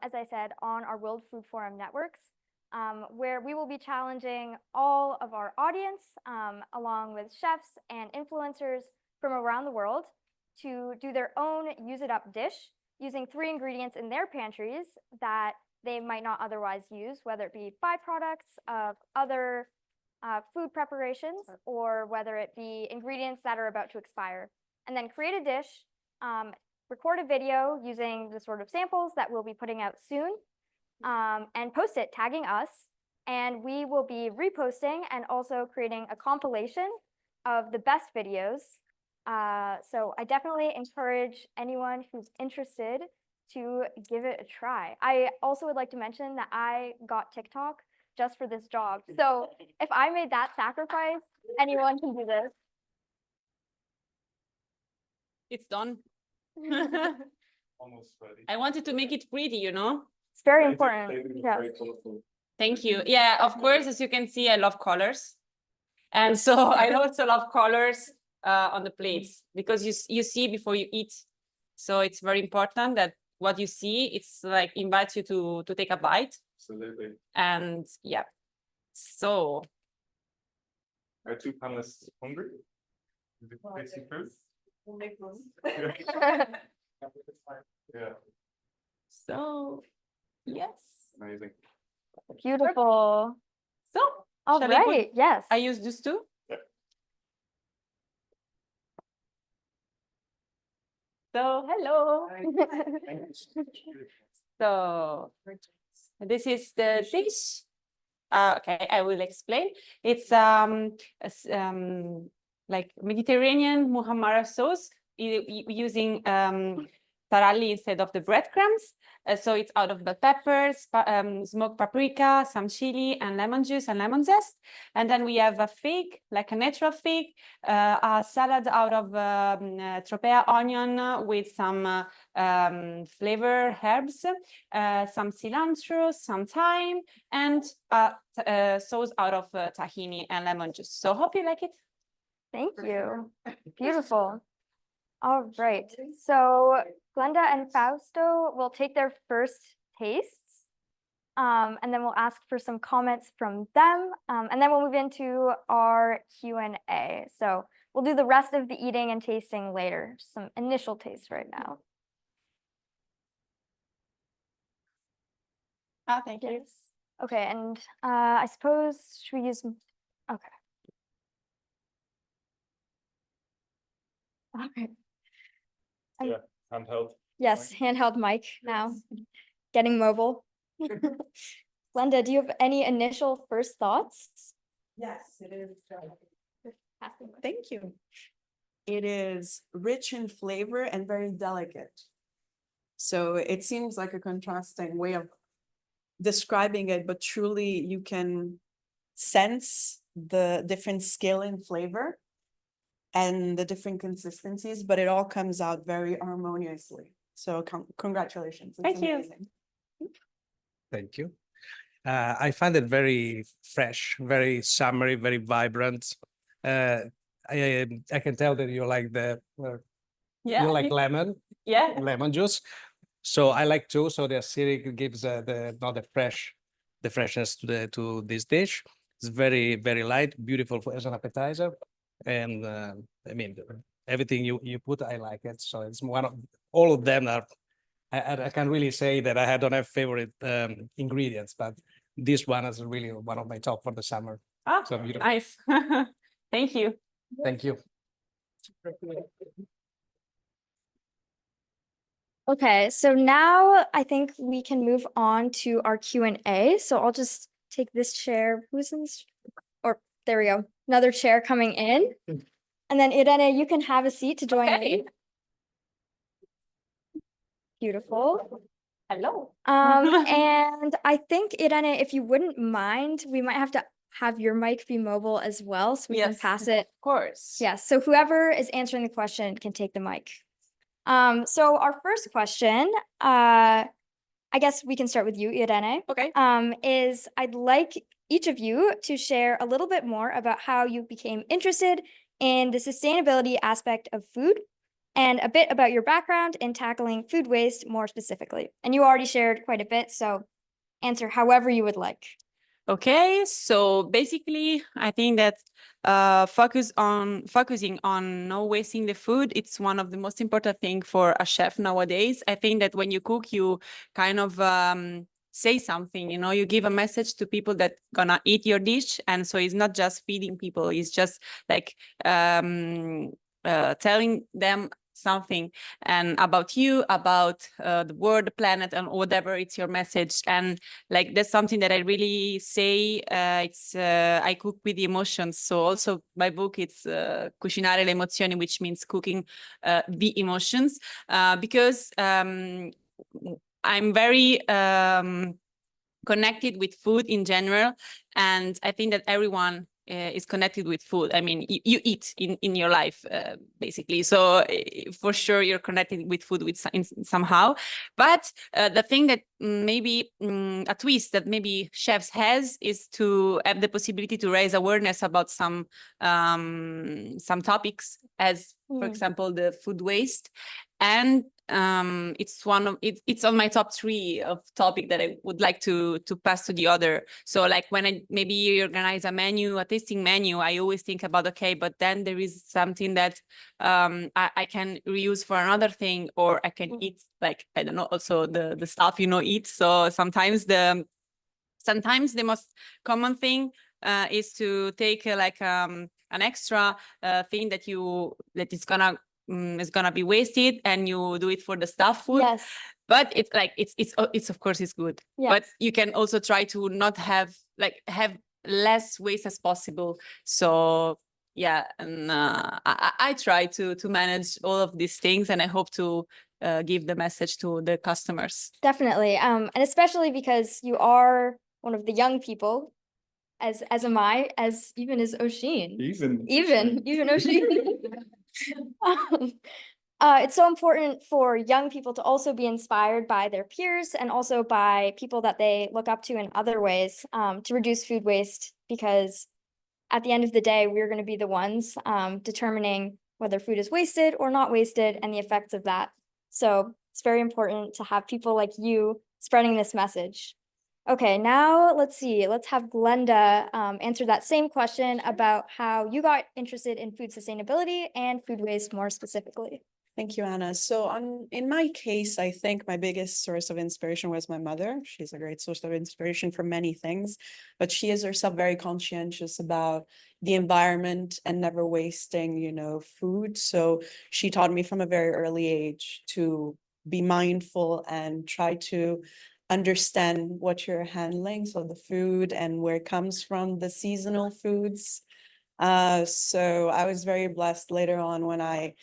as I said, on our World Food Forum networks, where we will be challenging all of our audience, along with chefs and influencers from around the world, to do their own Use It Up dish using 3 ingredients in their pantries that they might not otherwise use, whether it be byproducts of other food preparations or whether it be ingredients that are about to expire. And then create a dish, record a video using the sort of samples that we'll be putting out soon, and post it, tagging us. And we will be reposting and also creating a compilation of the best videos. So I definitely encourage anyone who's interested to give it a try. I also would like to mention that I got TikTok just for this job. So if I made that sacrifice, anyone can do this.
it's done.
Almost ready.
I wanted to make it pretty, you know?
It's very
They
important.
do
Yeah.
very colorful.
Thank you. Yeah, of course, as you can see, I love colors. And so I also love colors. on the plates because you see before you eat. So it's very important that what you see, it's like invites you to take a bite.
Absolutely.
And yeah, so.
Are two panelists hungry? Is it tasty food?
We'll make room.
Yeah,
So, yes.
amazing.
Beautiful.
So,
All
shall I put-
right, yes.
I use these two. So, hello. So, this is the dish. Okay, I will explain. It's like Mediterranean muhammara sauce using taralli instead of the breadcrumbs. So it's out of bell peppers, smoked paprika, some chili, and lemon juice and lemon zest. And then we have a fig, like a natural fig, a salad out of tropea onion with some flavor herbs, some cilantro, some thyme, and sauce out of tahini and lemon juice. So hope you like it.
Thank you. Beautiful. All right. So Glenda and Fausto will take their first tastes. And then we'll ask for some comments from them. And then we'll move into our Q&A. So we'll do the rest of the eating and tasting later. Some initial tastes right now.
Oh, thank you.
Yes. Okay, and I suppose should we use? Okay. Okay.
Yeah, handheld.
Yes, handheld mic now. Getting mobile. Glenda, do you have any initial first thoughts?
Yes, it is.
Pass the mic.
Thank you. It is rich in flavor and very delicate. So it seems like a contrasting way of describing it, but truly you can sense the different scale in flavor and the different consistencies, but it all comes out very harmoniously. So congratulations. It's
Thank you.
amazing.
Thank you. I find it very fresh, very summery, very vibrant. I can tell that you like
Yeah.
you like lemon
Yeah.
juice. So I like too. So the acidic gives the freshness to this dish. It's very light, beautiful as an appetizer, and I mean everything you put, I like it. So it's one of all of them are. I can't really say that I don't have favorite ingredients, but this one is really one of my top for the summer.
Ah,
So beautiful.
nice. Thank you.
Thank you.
Okay, so now I think we can move on to our Q&A. So I'll just take this chair. Who's in this? Or there we go. Another chair coming in. And then Irene, you can have a seat to join
Okay.
me. Beautiful.
Hello.
And I think Irene, if you wouldn't mind, we might have to have your mic be mobile as well, so we can
Yes,
pass it.
Of course.
Yes, so whoever is answering the question can take the mic. So our first question, I guess we can start with you, Irene.
Okay.
Is I'd like each of you to share a little bit more about how you became interested in the sustainability aspect of food and a bit about your background in tackling food waste more specifically. And you already shared quite a bit, so answer however you would like.
Okay, so basically, I think that focusing on not wasting the food, it's one of the most important thing for a chef nowadays. I think that when you cook, you kind of say something, you give a message to people that gonna eat your dish, and so it's not just feeding people; it's just like telling them something and about you, about the world, the planet, and whatever it's your message. And like that's something that I really say. I cook with the emotions. So also my book, it's Cucinare le emozioni, which means cooking the emotions, because I'm very connected with food in general, and I think that everyone is connected with food. I mean, you eat in your life, basically. So for sure, you're connected with food somehow. But the thing that maybe a twist that maybe chefs has is to have the possibility to raise awareness about some topics, as for example, the food waste. And it's on my top 3 of topic that I would like to pass to the other. So like when I maybe organize a tasting menu, I always think about, okay, but then there is something that I can reuse for another thing, or I can eat, like, I don't know, also the stuff, eat. So sometimes the most common thing is to take an extra thing that is gonna be wasted, and you do it for the staff food.
Yes.
But it's of course it's good.
Yes.
But you can also try to not have less waste as possible. So yeah, and I try to manage all of these things, and I hope to give the message to the customers.
Definitely. And especially because you are one of the young people, as am I, even as Oshin. Even Oshin. It's so important for young people to also be inspired by their peers and also by people that they look up to in other ways, to reduce food waste, because at the end of the day, we're going to be the ones determining whether food is wasted or not wasted and the effects of that. So it's very important to have people like you spreading this message. Okay, now let's see. Let's have Glenda answer that same question about how you got interested in food sustainability and food waste more specifically.
Thank you, Anna. So in my case, I think my biggest source of inspiration was my mother. She's a great source of inspiration for many things, but she is herself very conscientious about the environment and never wasting, food. So she taught me from a very early age to be mindful and try to understand what you're handling. So the food and where it comes from, the seasonal foods. So I was very blessed later on when I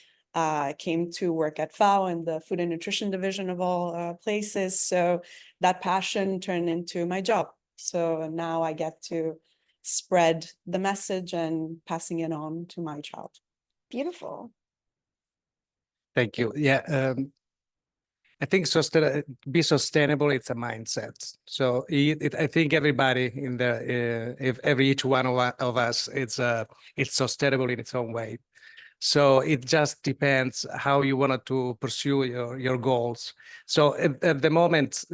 came to work at FAO in the food and nutrition division of all places. So that passion turned into my job. So now I get to spread the message and passing it on to my child.
Beautiful.
Thank you. Yeah, I think be sustainable. It's a mindset. So I think everybody in each one of us, it's sustainable in its own way. So it just depends how you wanted to pursue your goals. So at the moment,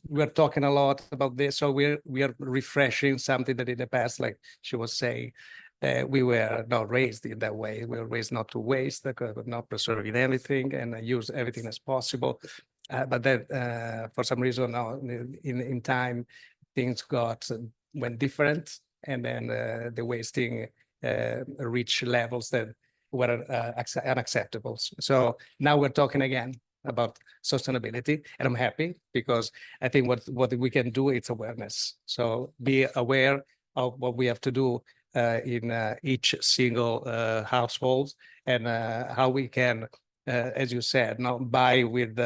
we're talking a lot about this. So we are refreshing something that in the past, like she was saying, we were not raised in that way. We were raised not to waste, not preserving anything, and use everything as possible. But then, for some reason, now in time, things went different, and then the wasting reached levels that were unacceptable. So now we're talking again about sustainability, and I'm happy because I think what we can do, it's awareness. So be aware of what we have to do in each single household, and how we can, as you said, not buy with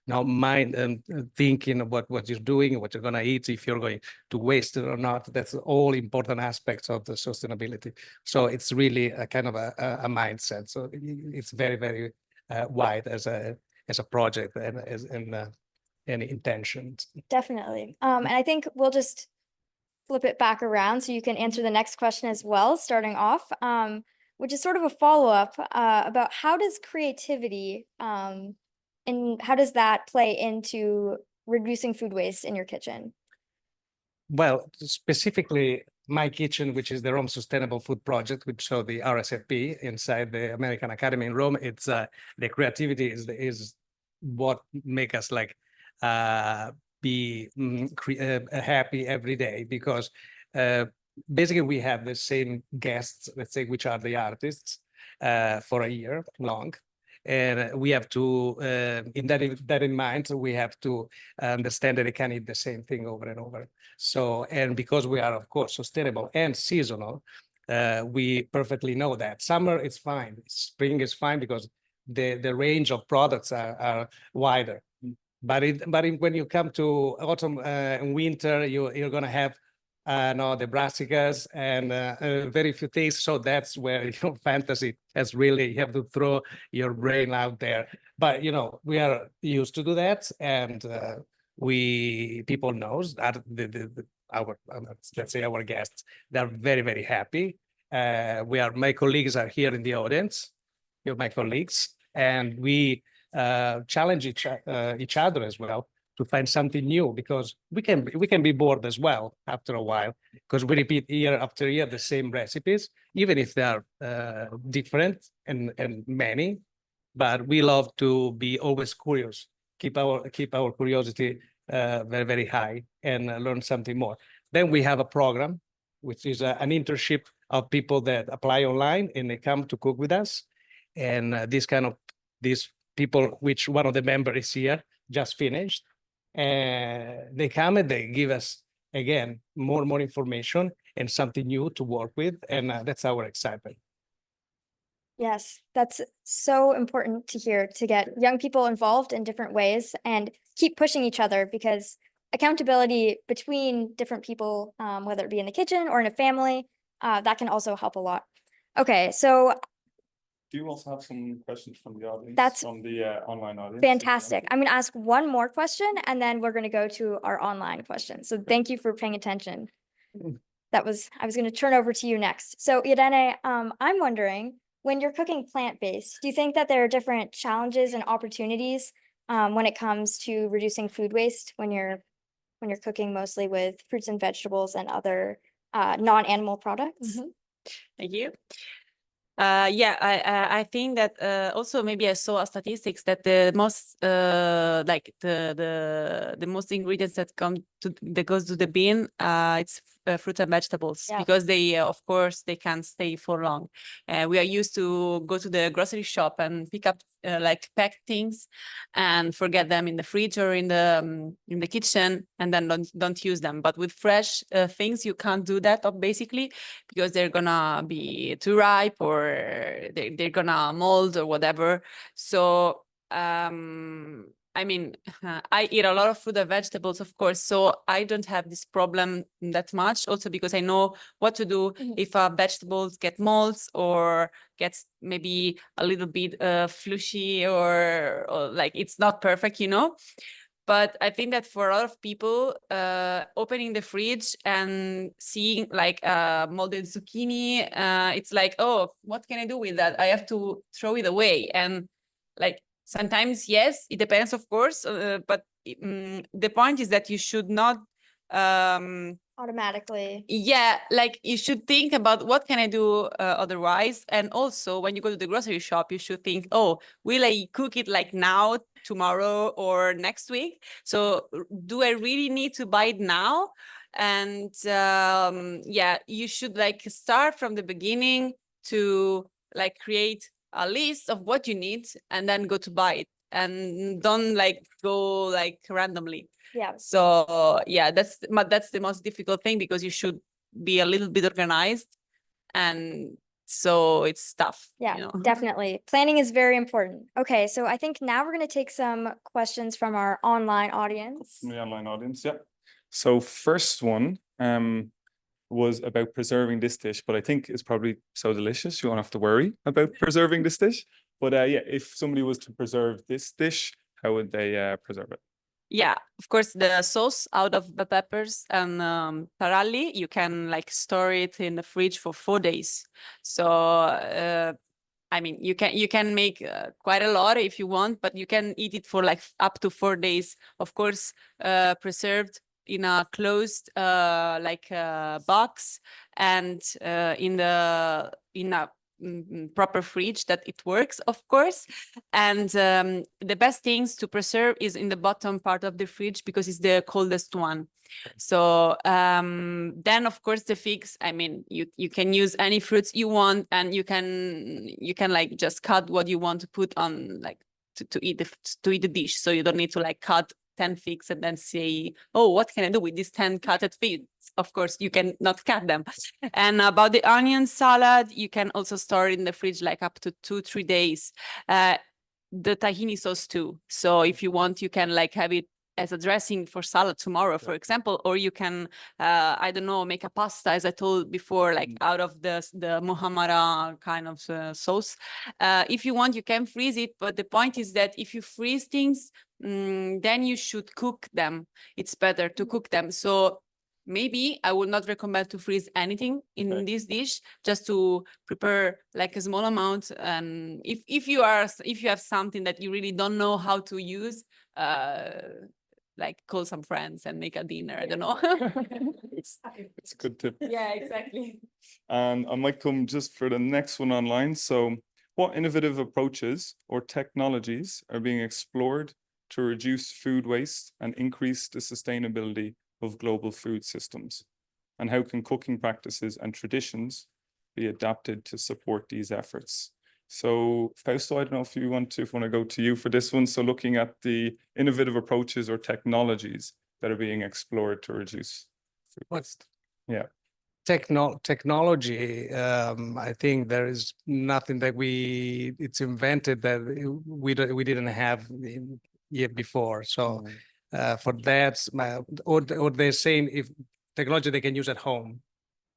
now mind and thinking about what you're doing, what you're going to eat, if you're going to waste it or not. That's all important aspects of the sustainability. So it's really a kind of a mindset. So it's very, very wide as a project and as any intentions.
Definitely. And I think we'll just flip it back around so you can answer the next question as well, starting off, which is sort of a follow-up about how does creativity and how does that play into reducing food waste in your kitchen?
Well, specifically my kitchen, which is the Rome Sustainable Food Project, which so the RSFP inside the American Academy in Rome, it's the creativity is what make us like be happy every day, because basically we have the same guests, let's say, which are the artists for a year long. And we have to, in that in mind, we have to understand that they can eat the same thing over and over. So, and because we are, of course, sustainable and seasonal, we perfectly know that. Summer is fine, spring is fine, because the range of products are wider. But when you come to autumn and winter, you're going to have no, the brassicas and very few things. So that's where, you know, fantasy has really, you have to throw your brain out there. But, you know, we are used to do that. And people knows that our, let's say our guests, they're very, very happy. My colleagues are here in the audience, you know, my colleagues, and we challenge each other as well to find something new, because we can be bored as well after a while, because we repeat year after year the same recipes, even if they are different and many. But we love to be always curious, keep our curiosity very, very high, and learn something more. Then we have a program, which is an internship of people that apply online and they come to cook with us. And these people, which one of the members is here, just finished. And they come and they give us, again, more information and something new to work with. And that's our excitement.
Yes, that's so important to hear, to get young people involved in different ways and keep pushing each other, because accountability between different people, whether it be in the kitchen or in a family, that can also help a lot. Okay, so
Do you also have some questions from the audience?
That's
from the online audience?
fantastic. I'm going to ask one more question and then we're going to go to our online question. So thank you for paying attention. I was going to turn over to you next. So Irene, I'm wondering, when you're cooking plant-based, do you think that there are different challenges and opportunities when it comes to reducing food waste when you're cooking mostly with fruits and vegetables and other non-animal products?
Thank you. Yeah, I think that also maybe I saw statistics that the most like the most ingredients that goes to the bin, it's fruits and vegetables,
Yeah.
because they of course they can't stay for long. We are used to go to the grocery shop and pick up like packed things and forget them in the fridge or in the kitchen, and then don't use them. But with fresh things, you can't do that basically, because they're gonna be too ripe or they're gonna mold or whatever. So I mean, I eat a lot of fruit and vegetables, of course, so I don't have this problem that much. Also because I know what to do if vegetables get molds or gets maybe a little bit flushy or like it's not perfect, you know. But I think that for a lot of people, opening the fridge and seeing like molded zucchini, it's like, oh, what can I do with that? I have to throw it away. And like sometimes, yes, it depends, of course. But the point is that you should not
Automatically.
yeah, like you should think about what can I do otherwise. And also when you go to the grocery shop, you should think, oh, will I cook it like now, tomorrow, or next week? So do I really need to buy it now? And yeah, you should like start from the beginning to like create a list of what you need and then go to buy it, and don't like go like randomly.
Yeah.
So yeah, that's the most difficult thing, because you should be a little bit organized, and so it's tough.
Yeah,
you know?
definitely. Planning is very important. Okay, so I think now we're going to take some questions from our online audience.
From the online audience, yeah. So first one was about preserving this dish, but I think it's probably so delicious you won't have to worry about preserving this dish. But yeah, if somebody was to preserve this dish, how would they preserve it?
Yeah, of course, the sauce out of the peppers and taralli, you can like store it in the fridge for 4 days. So I mean, you can make quite a lot if you want, but you can eat it for like up to 4 days. Of course, preserved in a closed box, and in a proper fridge that it works, of course. And the best things to preserve is in the bottom part of the fridge, because it's the coldest one. So then of course the figs, I mean, you can use any fruits you want, and you can like just cut what you want to put on, like to eat the dish. So you don't need to like cut 10 figs and then say, oh, what can I do with these 10 cutted figs? Of course, you can not cut them. And about the onion salad, you can also store it in the fridge like up to 2-3 days. The tahini sauce too. So if you want, you can like have it as a dressing for salad tomorrow, for example, or you can, I don't know, make a pasta, as I told before, like out of the muhammara kind of sauce. If you want, you can freeze it, but the point is that if you freeze things, then you should cook them. It's better to cook them. So maybe I would not recommend to freeze anything in this dish, just to prepare like a small amount. And if you have something that you really don't know how to use, like call some friends and make a dinner. I don't know.
It's a good tip.
Yeah, exactly.
And I might come just for the next one online. So what innovative approaches or technologies are being explored to reduce food waste and increase the sustainability of global food systems? And how can cooking practices and traditions be adapted to support these efforts? So Fausto, I don't know if you want to go to you for this one. So looking at the innovative approaches or technologies that are being explored to reduce food waste. Yeah.
Technology, I think there is nothing that it's invented that we didn't have yet before. So for that, or they're saying if technology they can use at home.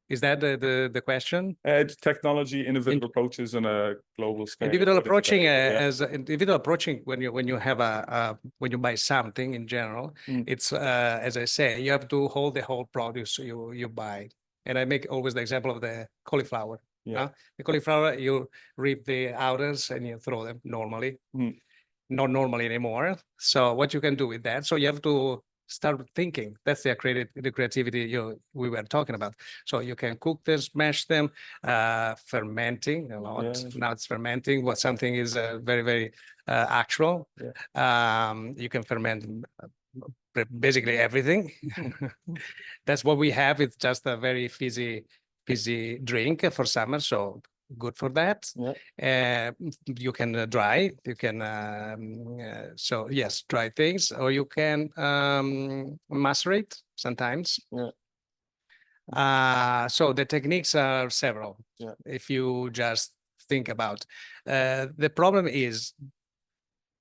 Is that the question?
Technology, innovative approaches on a global scale.
Individual approaching as individual approaching when you have when you buy something in general, it's as I say, you have to hold the whole produce you buy. And I make always the example of the cauliflower.
Yeah.
The cauliflower, you rip the outers and you throw them normally. Not normally anymore. So what you can do with that? So you have to start thinking. That's the creativity we were talking about. So you can cook them, smash them, fermenting a lot.
Yeah.
Now it's fermenting. What something is very, very actual.
Yeah.
You can ferment basically everything. That's what we have. It's just a very fizzy drink for summer. So good for that.
Yeah.
You can dry. You can so yes, dry things, or you can macerate sometimes.
Yeah.
So the techniques are several.
Yeah.
If you just think about the problem is,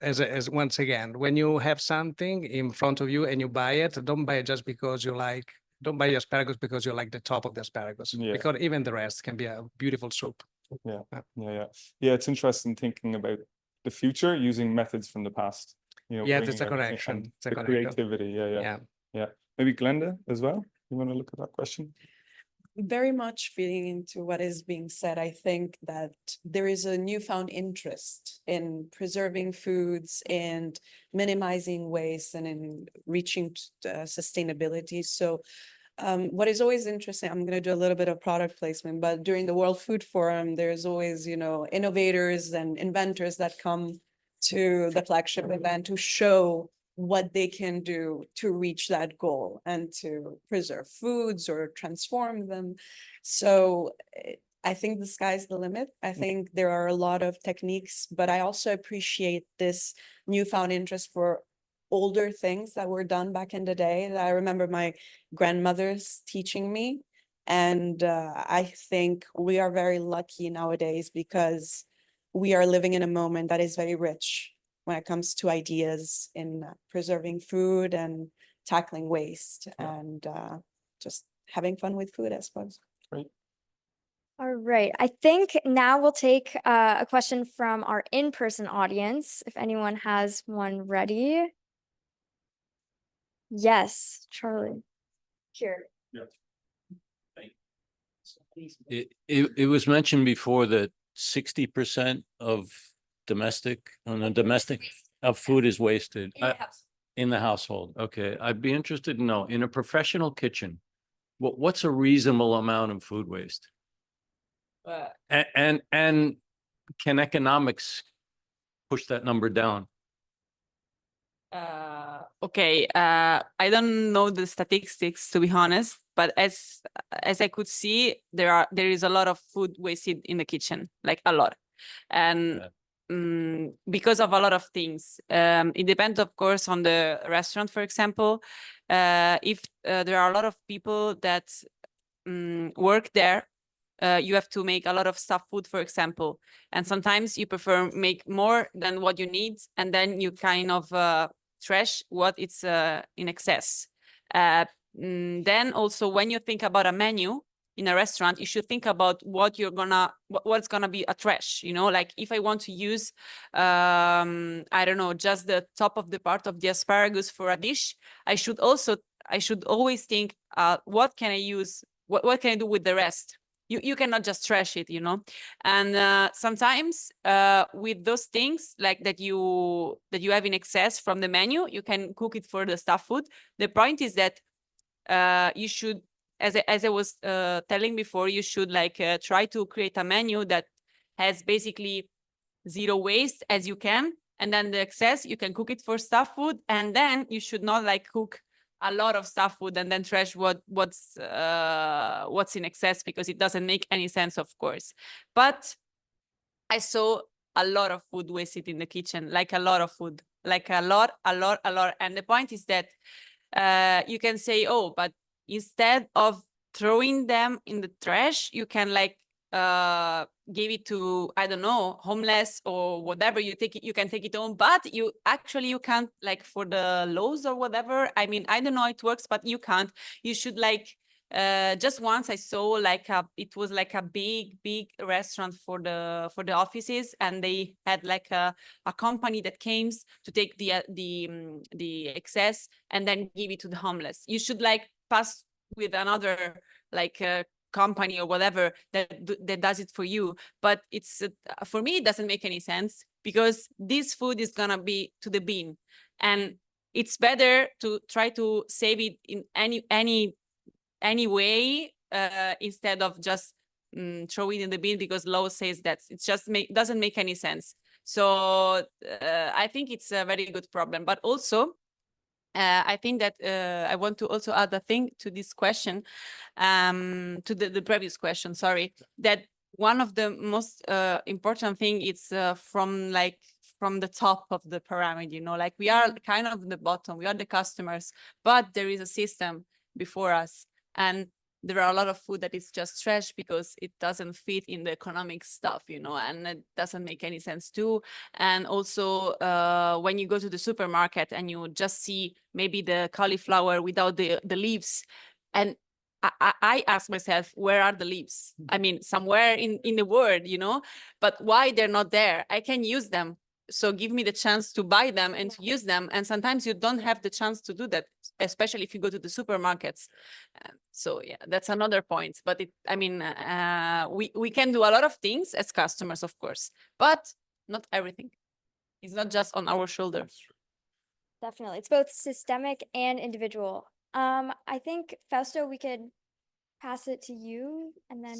as once again, when you have something in front of you and you buy it, don't buy it just because you like. Don't buy asparagus because you like the top of the asparagus.
Yeah.
Because even the rest can be a beautiful soup.
Yeah. It's interesting thinking about the future using methods from the past.
Yeah, it's a connection.
It's a creativity. Yeah. Maybe Glenda as well. You want to look at that question?
Very much feeding into what is being said, I think that there is a newfound interest in preserving foods and minimizing waste and in reaching sustainability. So what is always interesting, I'm going to do a little bit of product placement, but during the World Food Forum, there's always, innovators and inventors that come to the flagship event to show what they can do to reach that goal and to preserve foods or transform them. So I think the sky's the limit. I think there are a lot of techniques, but I also appreciate this newfound interest for older things that were done back in the day that I remember my grandmother's teaching me. And I think we are very lucky nowadays because we are living in a moment that is very rich when it comes to ideas in preserving food and tackling waste and just having fun with food, I suppose.
Great.
All right. I think now we'll take a question from our in-person audience, if anyone has one ready. Yes, Charlie. Here.
It was mentioned before that 60% of domestic food is wasted in the household. Okay, I'd be interested to know, in a professional kitchen, what's a reasonable amount of food waste? And can economics push that number down?
Okay, I don't know the statistics, to be honest, but as I could see, there is a lot of food wasted in the kitchen, like a lot. And because of a lot of things. It depends, of course, on the restaurant, for example. If there are a lot of people that work there, you have to make a lot of stuff food, for example. And sometimes you prefer make more than what you need. And then you kind of trash what it's in excess. Then also when you think about a menu in a restaurant, you should think about what you're gonna, what's gonna be a trash, you know, like if I want to use, I don't know, just the top of the part of the asparagus for a dish, I should always think, what can I use? What can I do with the rest? You cannot just trash it, you know? And sometimes with those things like that you have in excess from the menu, you can cook it for the staff food. The point is that you should, as I was telling before, you should like try to create a menu that has basically zero waste as you can, and then the excess you can cook it for staff food, and then you should not like cook a lot of staff food and then trash what's in excess, because it doesn't make any sense, of course. But I saw a lot of food wasted in the kitchen, like a lot of food, like a lot. And the point is that you can say, oh, but instead of throwing them in the trash, you can like give it to, I don't know, homeless or whatever. You can take it home, but you can't, like for the laws or whatever. I mean, I don't know how it works, but you can't. You should like just once I saw like it was like a big restaurant for the offices, and they had like a company that came to take the excess and then give it to the homeless. You should like pass with another like company or whatever that does it for you. But it's for me, it doesn't make any sense, because this food is gonna be to the bin, and it's better to try to save it in any way instead of just throw it in the bin, because law says that it just doesn't make any sense. So I think it's a very good problem. But also I think that I want to also add a thing to this question, to the previous question, sorry, that one of the most important thing is from the top of the pyramid, you know, like we are kind of the bottom, we are the customers, but there is a system before us, and there are a lot of food that is just trash because it doesn't fit in the economic stuff, you know, and it doesn't make any sense too. And also when you go to the supermarket and you just see maybe the cauliflower without the leaves, and I ask myself, where are the leaves? I mean, somewhere in the world, you know, but why they're not there? I can use them. So give me the chance to buy them and to use them. And sometimes you don't have the chance to do that, especially if you go to the supermarkets. So yeah, that's another point. But I mean, we can do a lot of things as customers, of course, but not everything. It's not just on our shoulders.
Definitely. It's both systemic and individual. I think, Fausto, we could pass it to you, and then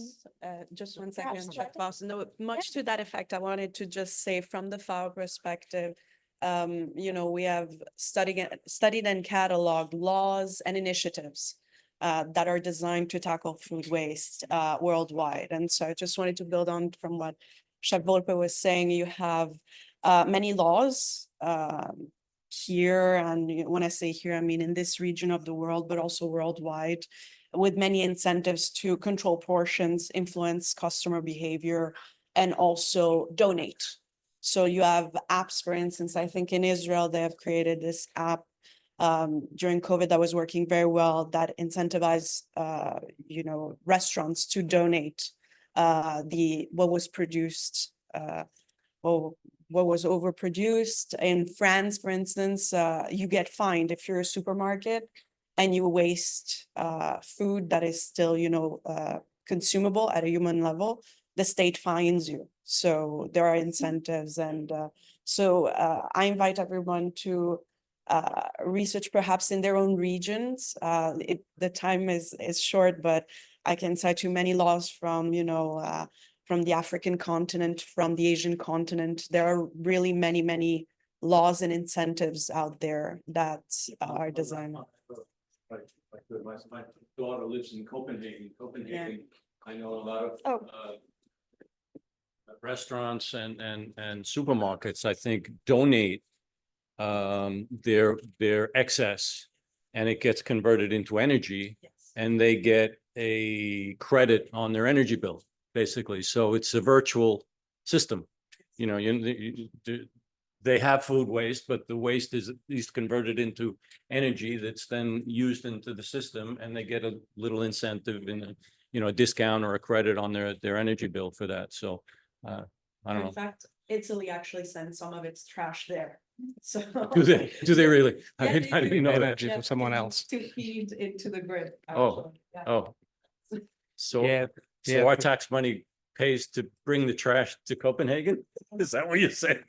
Just one
Perhaps
second,
Chef.
Fausto. No, much to that effect, I wanted to just say from the FAO perspective, you know, we have studied and cataloged laws and initiatives that are designed to tackle food waste worldwide. And so I just wanted to build on from what Chef Volpe was saying. You have many laws here, and when I say here, I mean in this region of the world, but also worldwide, with many incentives to control portions, influence customer behavior, and also donate. So you have apps, for instance, I think in Israel, they have created this app during COVID that was working very well, that incentivized, you know, restaurants to donate what was produced, or what was overproduced. In France, for instance, you get fined if you're a supermarket and you waste food that is still, you know, consumable at a human level, the state fines you. So there are incentives. And so I invite everyone to research perhaps in their own regions. The time is short, but I can cite you many laws from, you know, from the African continent, from the Asian continent. There are really many laws and incentives out there that are designed.
My daughter lives in Copenhagen. I know a lot of restaurants and supermarkets, I think, donate their excess, and it gets converted into energy, and they get a credit on their energy bill, basically. So it's a virtual system. You know, they have food waste, but the waste is at least converted into energy that's then used into the system, and they get a little incentive in a, you know, a discount or a credit on their energy bill for that. So I don't
In
know.
fact, Italy actually sends some of its trash there. So.
Do they? Do they really? I
Yeah,
didn't, I
they
didn't know that.
Energy to someone else.
To feed into the grid.
Oh,
actually. Yeah.
oh. So,
Yeah,
so
yeah.
our tax money pays to bring the trash to Copenhagen? Is that what you're saying?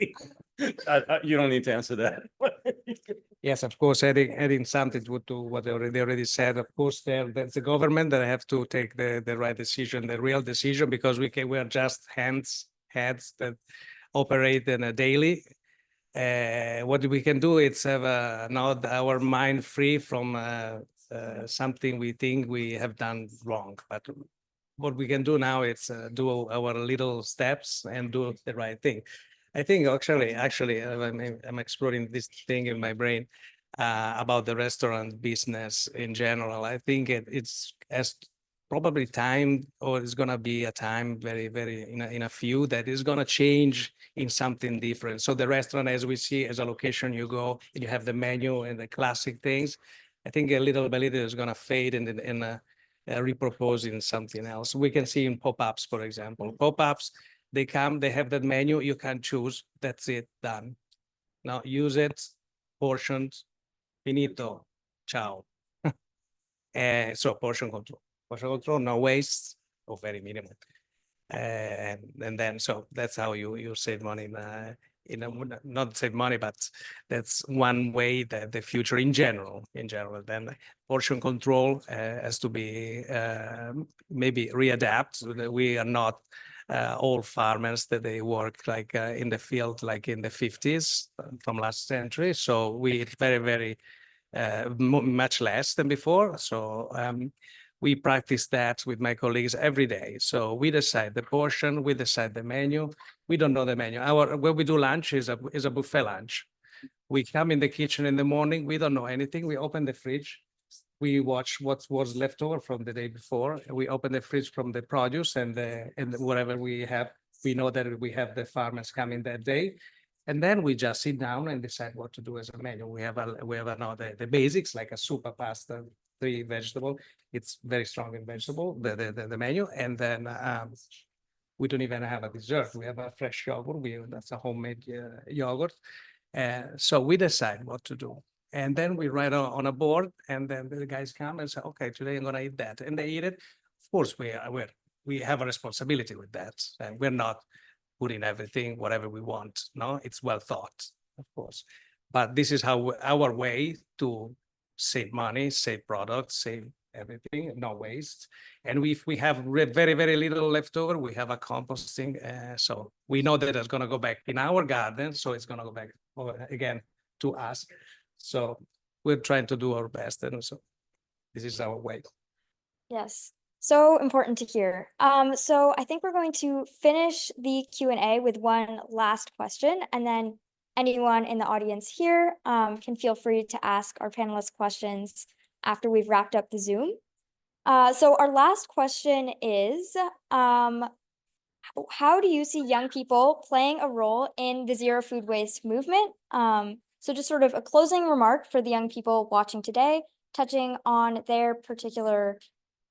You don't need to answer that.
Yes, of course, adding something to what they already said. Of course, that's the government that have to take the right decision, the real decision, because we are just heads that operate in a daily. What we can do is have not our mind free from something we think we have done wrong. But what we can do now is do our little steps and do the right thing. I think actually, I'm exploring this thing in my brain about the restaurant business in general. I think it's as probably time, or it's gonna be a time very in a few that is gonna change in something different. So the restaurant, as we see, as a location, you go and you have the menu and the classic things. I think a little by little is gonna fade and repurpose in something else. We can see in pop-ups, for example. Pop-ups, they come, they have that menu, you can choose. That's it, done. Now use it, portions, finito, ciao. So portion control, no waste, or very minimal. And then so that's how you save money not save money, but that's one way that the future in general. Then portion control has to be maybe readapt. So that we are not all farmers that they work like in the field like in the 50s from last century. So we eat very much less than before. So we practice that with my colleagues every day. So we decide the portion, we decide the menu. We don't know the menu. When we do lunch is a buffet lunch. We come in the kitchen in the morning. We don't know anything. We open the fridge. We watch what was left over from the day before. We open the fridge from the produce and whatever we have. We know that we have the farmers coming that day. And then we just sit down and decide what to do as a menu. We have the basics like a soup, a pasta, 3 vegetable. It's very strong in vegetable, the menu. And then we don't even have a dessert. We have a fresh yogurt. That's a homemade yogurt. So we decide what to do. And then we write on a board, and then the guys come and say, okay, today I'm gonna eat that. And they eat it. Of course, we have a responsibility with that. And we're not putting everything, whatever we want. No, it's well thought, of course. But this is how our way to save money, save products, save everything, no waste. And if we have very little left over, we have a composting. So we know that it's going to go back in our garden. So it's going to go back again to us. So we're trying to do our best. And so this is our way.
Yes. So important to hear. So I think we're going to finish the Q&A with one last question, and then anyone in the audience here can feel free to ask our panelists questions after we've wrapped up the Zoom. So our last question is, how do you see young people playing a role in the zero food waste movement? So just sort of a closing remark for the young people watching today, touching on their particular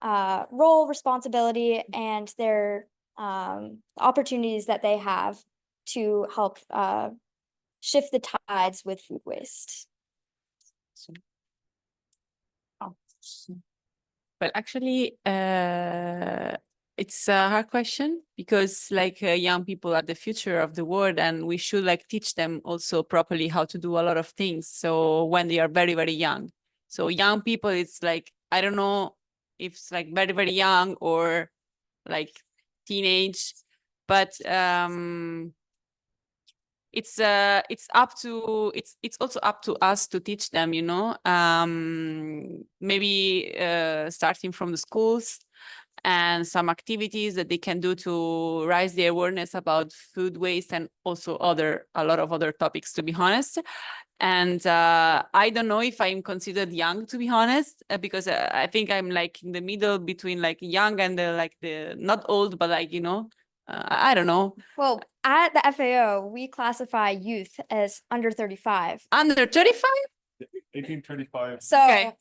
role, responsibility, and their opportunities that they have to help shift the tides with food waste.
Well, actually, it's a hard question because like young people are the future of the world, and we should like teach them also properly how to do a lot of things. So when they are very young, so young people, it's like, I don't know if it's like very young or like teenage, but it's also up to us to teach them, you know, maybe starting from the schools, and some activities that they can do to raise the awareness about food waste, and also a lot of other topics, to be honest. And I don't know if I'm considered young, to be honest, because I think I'm like in the middle between like young and the not old, but like, you know, I don't know,
Well, at the FAO, we classify youth as under 35.
under 35.
1835.
So
Okay.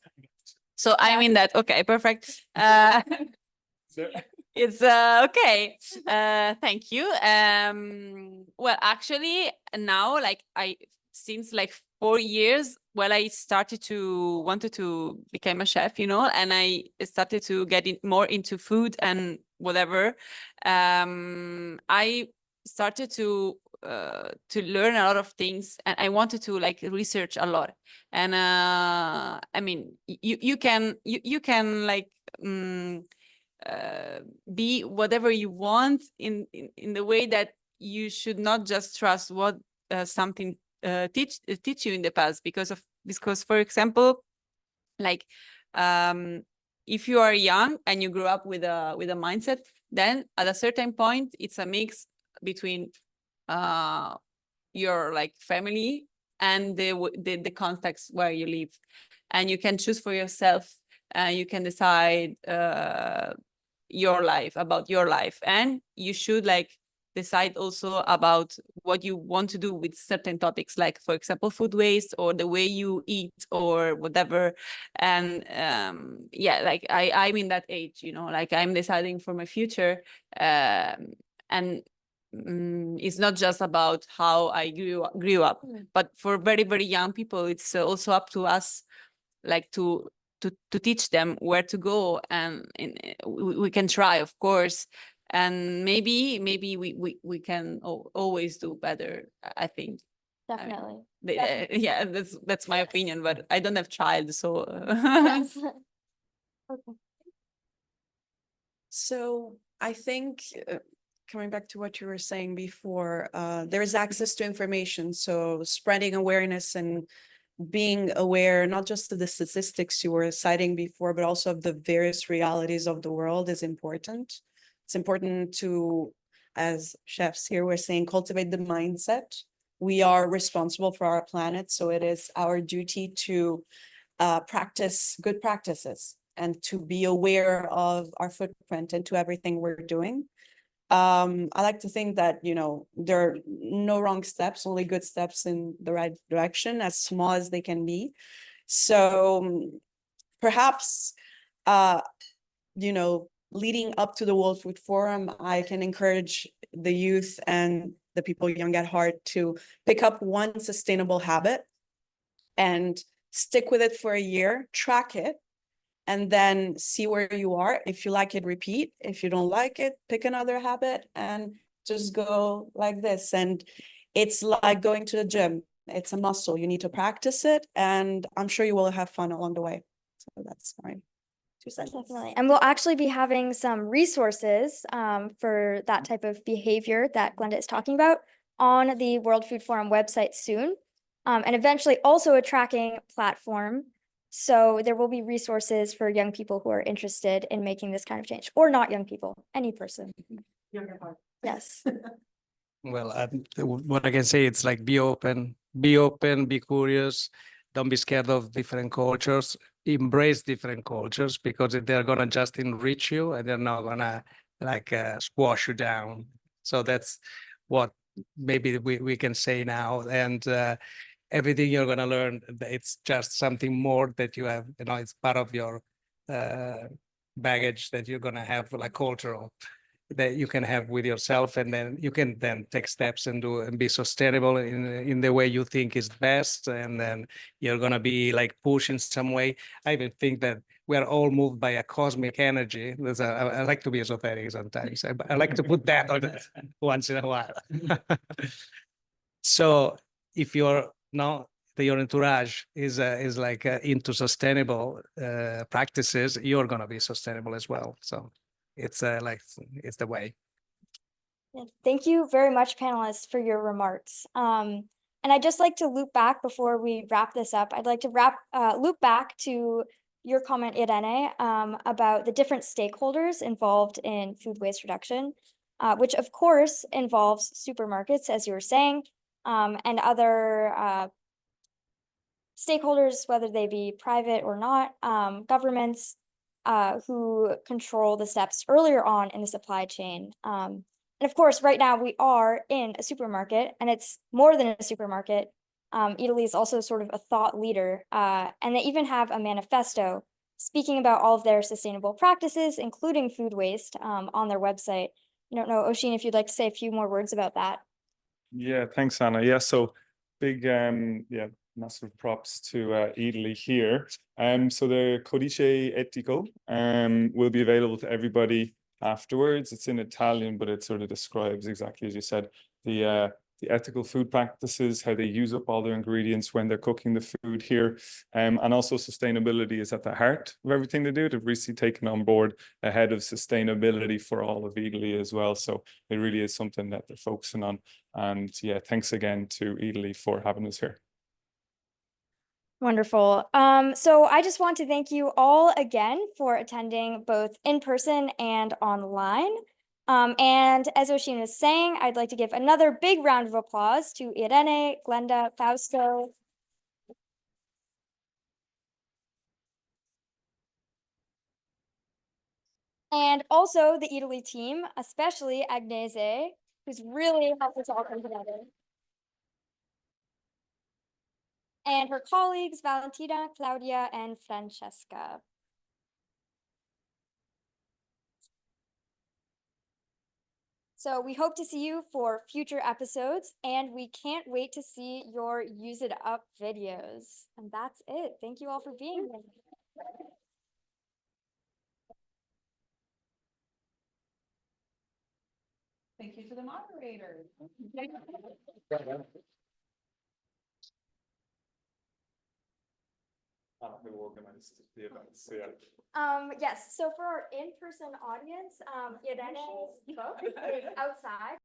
So I
Yeah.
mean that, okay, perfect.
So-
It's okay. Thank you. Well, actually, now, like since like 4 years, well, I started to wanted to become a chef, and I started to get more into food and whatever. I started to learn a lot of things, and I wanted to like research a lot. And I mean, you can like. Be whatever you want in the way that you should not just trust what something teach you in the past, because for example, like if you are young and you grew up with a mindset, then at a certain point it's a mix between your like family and the context where you live, and you can choose for yourself. You can decide about your life, and you should like decide also about what you want to do with certain topics, like for example food waste or the way you eat or whatever. And yeah, like I'm in that age, like I'm deciding for my future. And it's not just about how I grew up, but for very, very young people, it's also up to us, like to teach them where to go. And we can try, of course, and maybe we can always do better, I think.
definitely.
Yeah, that's my opinion, but I don't have child, so
Yes. Okay.
So I think, coming back to what you were saying before, there is access to information. So spreading awareness and being aware, not just of the statistics you were citing before, but also of the various realities of the world is important. It's important to, as chefs here, we're saying, cultivate the mindset. We are responsible for our planet, so it is our duty to practice good practices and to be aware of our footprint into everything we're doing. I like to think that, there are no wrong steps, only good steps in the right direction, as small as they can be. So perhaps, leading up to the World Food Forum, I can encourage the youth and the people young at heart to pick up one sustainable habit and stick with it for a year, track it, and then see where you are. If you like it, repeat. If you don't like it, pick another habit and just go like this. And it's like going to the gym. It's a muscle. You need to practice it, and I'm sure you will have fun along the way. So that's my 2 cents.
Definitely. And we'll actually be having some resources for that type of behavior that Glenda is talking about on the World Food Forum website soon. And eventually also a tracking platform. So there will be resources for young people who are interested in making this kind of change, or not young people, any person. Yes.
Well, what I can say, it's like be open, be curious, don't be scared of different cultures, embrace different cultures, because they're gonna just enrich you and they're not gonna like squash you down. So that's what maybe we can say now. And everything you're gonna learn, it's just something more that you have, it's part of your baggage that you're gonna have, like cultural, that you can have with yourself, and then you can then take steps and do and be sustainable in the way you think is best, and then you're gonna be like pushed in some way. I even think that we are all moved by a cosmic energy. I like to be esoteric sometimes. I like to put that on once in a while. So if you're your entourage is like into sustainable practices, you're gonna be sustainable as well. So it's it's the way.
Yeah, thank you very much, panelists, for your remarks. And I'd just like to loop back before we wrap this up. I'd like to loop back to your comment, Irene, about the different stakeholders involved in food waste reduction, which of course involves supermarkets, as you were saying, and other stakeholders, whether they be private or not, governments who control the steps earlier on in the supply chain. And of course, right now we are in a supermarket, and it's more than a supermarket. Eataly is also sort of a thought leader, and they even have a manifesto speaking about all of their sustainable practices, including food waste, on their website. I don't know, Oshin, if you'd like to say a few more words about that.
Yeah, thanks, Anna. Yeah, so big yeah, massive props to Eataly here. So the Codice Etico will be available to everybody afterwards. It's in Italian, but it sort of describes exactly as you said, the ethical food practices, how they use up all their ingredients when they're cooking the food here. And also sustainability is at the heart of everything they do. They've recently taken on board a head of sustainability for all of Eataly as well. So it really is something that they're focusing on. And yeah, thanks again to Eataly for having us here.
Wonderful. So I just want to thank you all again for attending both in person and online. And as Oshin was saying, I'd like to give another big round of applause to Irene, Glenda, Fausto. And also the Eataly team, especially Agnese, who's really helped us all come together. And her colleagues, Valentina, Claudia, and Francesca. So we hope to see you for future episodes, and we can't wait to see your Use It Up videos. And that's it. Thank you all for being here.
Thank you to the moderator.
Who organized the events? Yeah.
Yes, so for our in-person audience, Irene's book is outside.